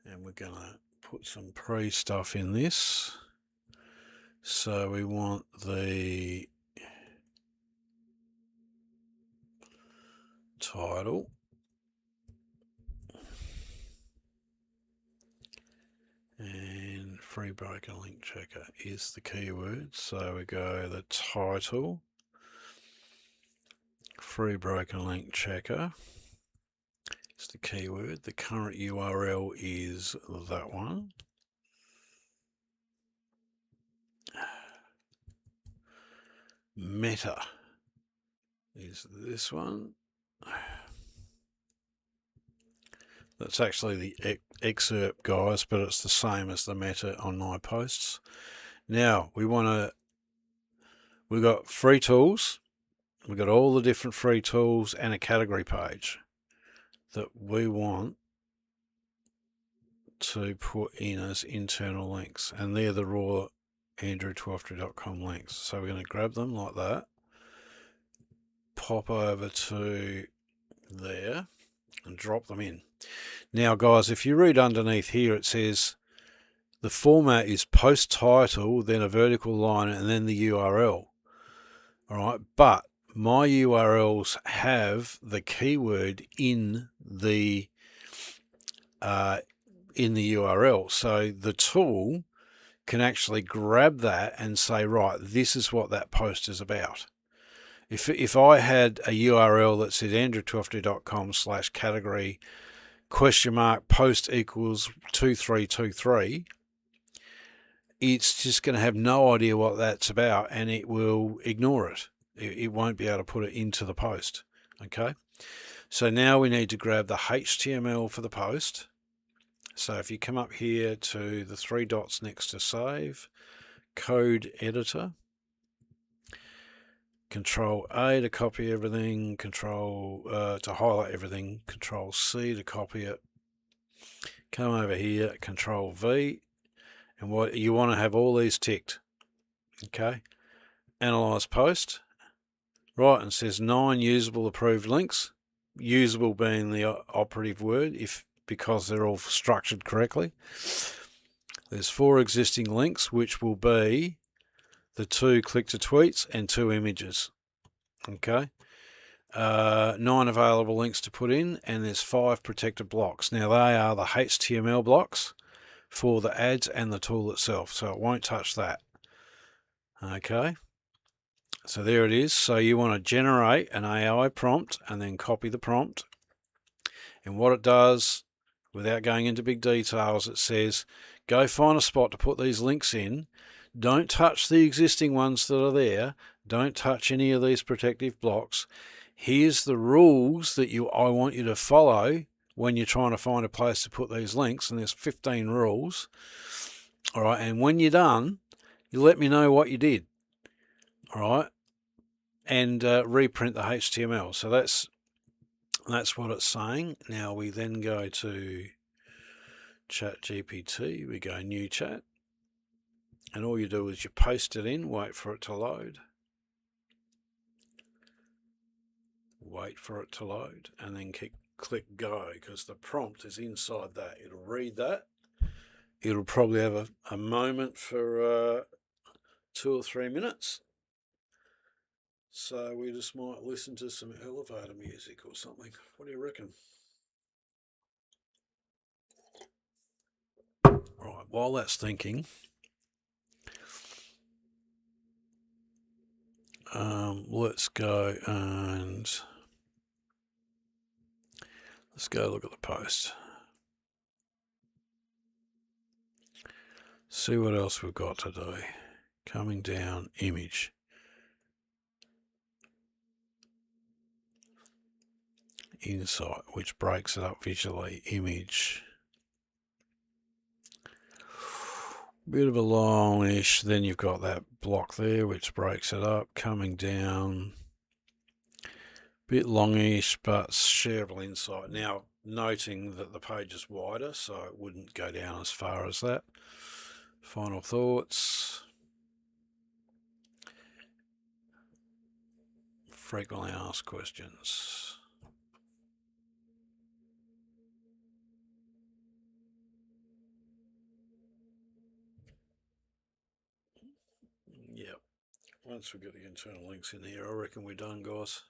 and we're going to put some pre-stuff in this. So we want the title, and free broken link checker is the keyword. So we go the title, free broken link checker is the keyword. The current URL is that one. Meta is this one. That's actually the excerpt, guys, but it's the same as the meta on my posts. Now we've got free tools. We've got all the different free tools and a category page that we want to put in as internal links, and they're the raw andrewtwelftree.com links. So we're going to grab them like that, pop over to there and drop them in. Now guys, if you read underneath here, it says the format is post title, then a vertical line, and then the URL. All right, but my URLs have the keyword in the URL, so the tool can actually grab that and say, right, this is what that post is about. If I had a URL that said andrewtwelftree.com/category !post equals 2323, it's just going to have no idea what that's about, and it will ignore it. It won't be able to put it into the post. Okay, so now we need to grab the HTML for the post. So if you come up here to the three dots next to save, code editor, Control A to copy everything, to highlight everything, Control C to copy it. Come over here, Control V, and what you want to have all these ticked. Okay, analyze post. Right, and it says 9 usable approved links. Usable being the operative word, because they're all structured correctly. There's 4 existing links, which will be the 2 click to tweets and 2 images. Okay, 9 available links to put in, and there's 5 protected blocks. Now they are the HTML blocks for the ads and the tool itself, so it won't touch that. Okay, so there it is. So you want to generate an AI prompt and then copy the prompt, and what it does, without going into big details, it says go find a spot to put these links in. Don't touch the existing ones that are there. Don't touch any of these protective blocks. Here's the rules that I want you to follow when you're trying to find a place to put these links, and there's 15 rules. All right, and when you're done, you let me know what you did. All right, and reprint the HTML. So that's what it's saying. Now we then go to ChatGPT. We go new chat, and all you do is you paste it in, wait for it to load. Wait for it to load, and then click go, because the prompt is inside that. It'll read that. It'll probably have a moment for 2 or 3 minutes. So we just might listen to some elevator music or something. What do you reckon? Right, while that's thinking, let's go and let's go look at the post. See what else we've got to do. Coming down, image. Insight, which breaks it up visually. Image. Bit of a longish, then you've got that block there which breaks it up, coming down. Bit longish, but shareable insight. Now, noting that the page is wider, so it wouldn't go down as far as that. Final thoughts. Frequently asked questions. Yep. Once we get the internal links in here, I reckon we're done, guys.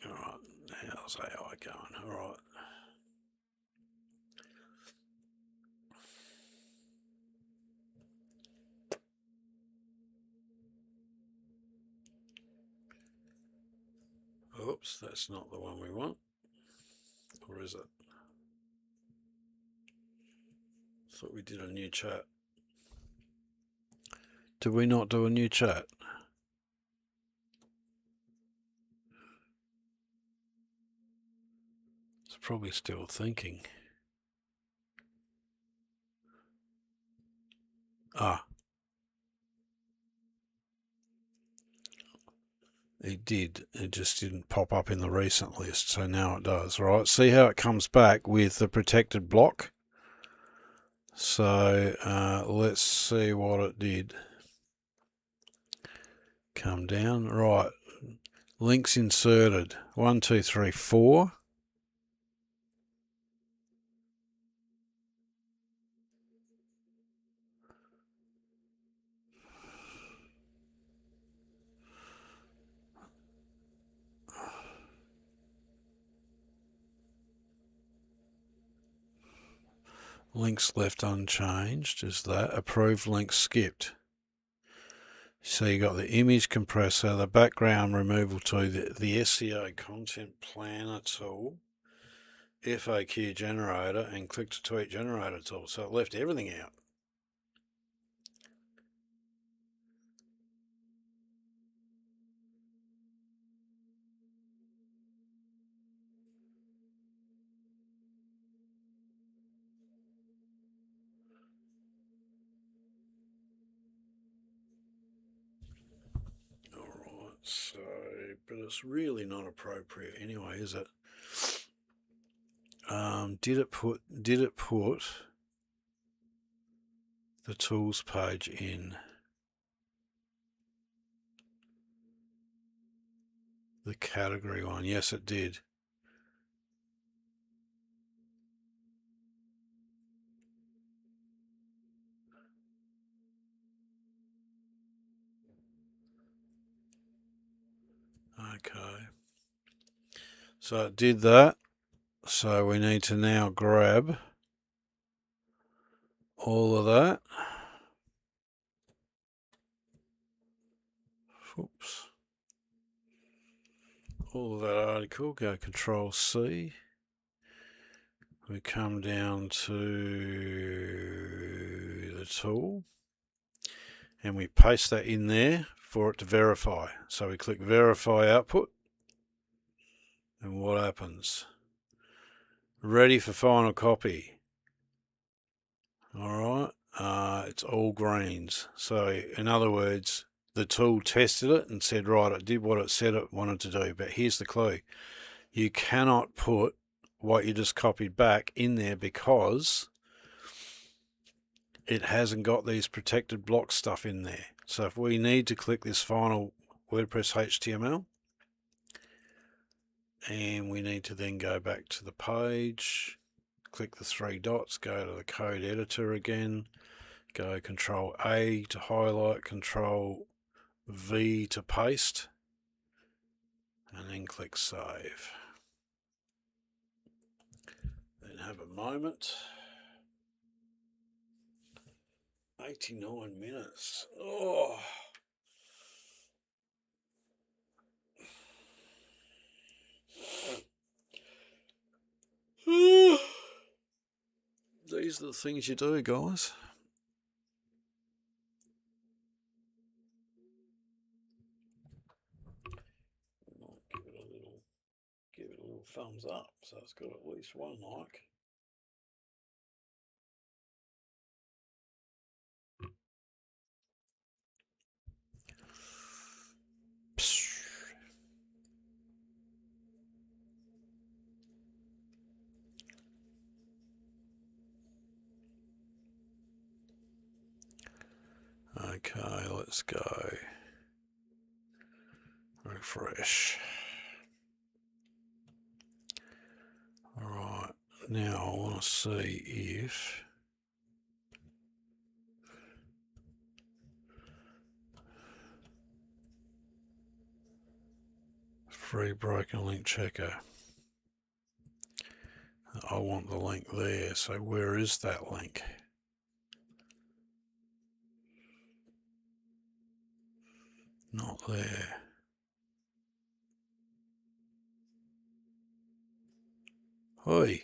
Alright, how's AI going? Alright. Oops, that's not the one we want. Or is it? Thought we did a new chat. Did we not do a new chat? It's probably still thinking. Ah. It did. It just didn't pop up in the recent list, so now it does. Right, see how it comes back with the protected block? So let's see what it did. Come down. Right. Links inserted. 1, 2, 3, 4. Links left unchanged is that. Approved links skipped. So you got the image compressor, the background removal tool, the SEO content planner tool, FAQ generator, and click to tweet generator tool. So it left everything out. Alright, so, but it's really not appropriate anyway, is it? Did it put the tools page in the category one? Yes, it did. Okay. So it did that. So we need to now grab all of that. Oops. All of that article, go Control C. We come down to the tool and we paste that in there for it to verify. So we click Verify Output, and what happens? Ready for final copy. Alright, it's all greens. So in other words, the tool tested it and said, right, it did what it said it wanted to do. But here's the clue. You cannot put what you just copied back in there because it hasn't got these protected block stuff in there. So if we need to click this final WordPress HTML, and we need to then go back to the page, click the 3 dots, go to the code editor again, go Control A to highlight, Control V to paste, and then click Save. Then have a moment. 89 minutes. Oh. These are the things you do, guys. thumbs up, so it's got at least one like. Okay, let's go. Refresh. Alright, now I want to see if free broken link checker. I want the link there, so where is that link? Not there. Oi!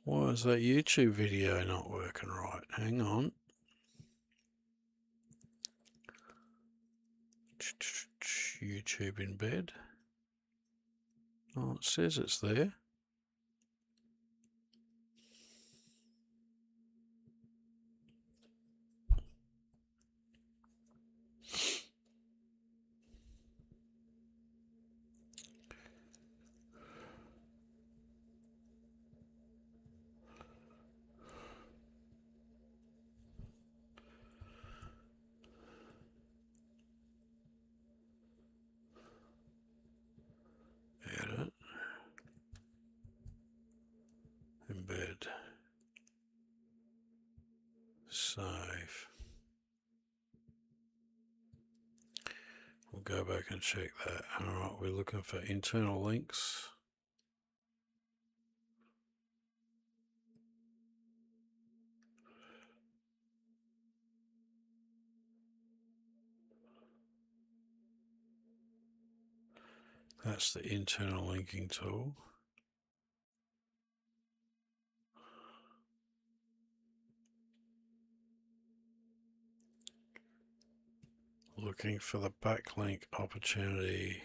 Why is that YouTube video not working right? Hang on. YouTube embed. Oh, it says it's there. Edit. Embed. Save. We'll go back and check that. Alright, we're looking for internal links. That's the internal linking tool. Looking for the backlink opportunity.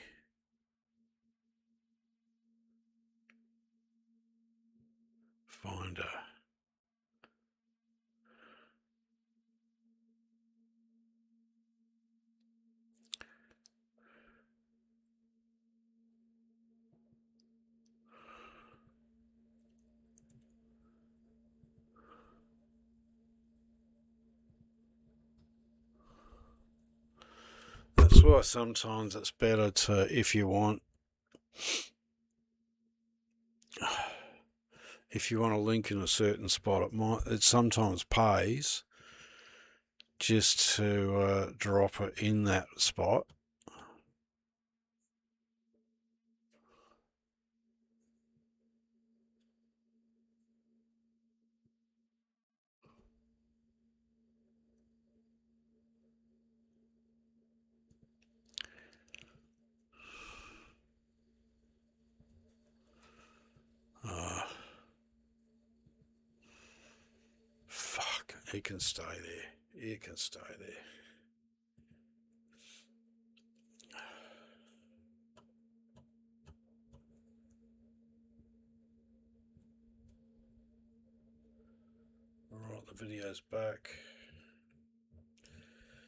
Finder. That's why sometimes it's better to, if you want to link in a certain spot, it sometimes pays just to drop it in that spot. Fuck, it can stay there. It can stay there. Alright, the video's back.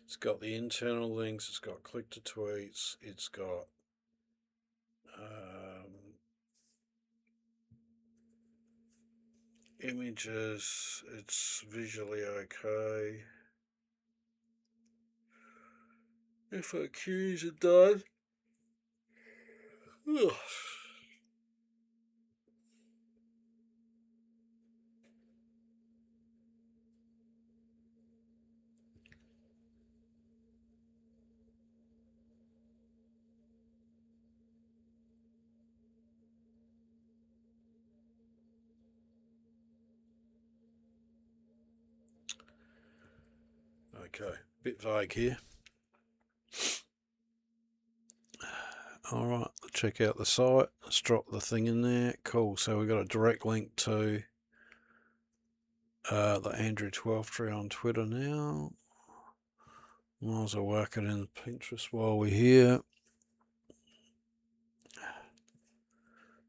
It's got the internal links, it's got click to tweets, it's got images, it's visually okay. FAQs are done. Ugh. Okay, bit vague here. Alright, check out the site. Let's drop the thing in there. Cool, so we've got a direct link to the Andrew Twelftree on Twitter now. Might as well work it in Pinterest while we're here.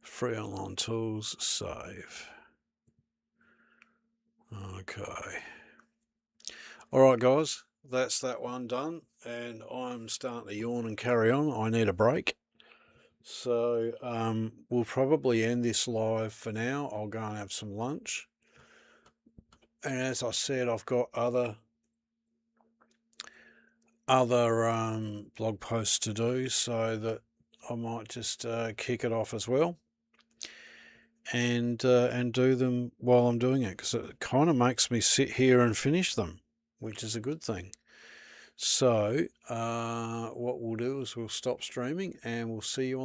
Free online tools, save. Okay. All right, guys, that's that one done, and I'm starting to yawn and carry on. I need a break. So we'll probably end this live for now. I'll go and have some lunch. And as I said, I've got other blog posts to do, so that I might just kick it off as well, and do them while I'm doing it, because it kind of makes me sit here and finish them, which is a good thing. So what we'll do is we'll stop streaming, and we'll see you on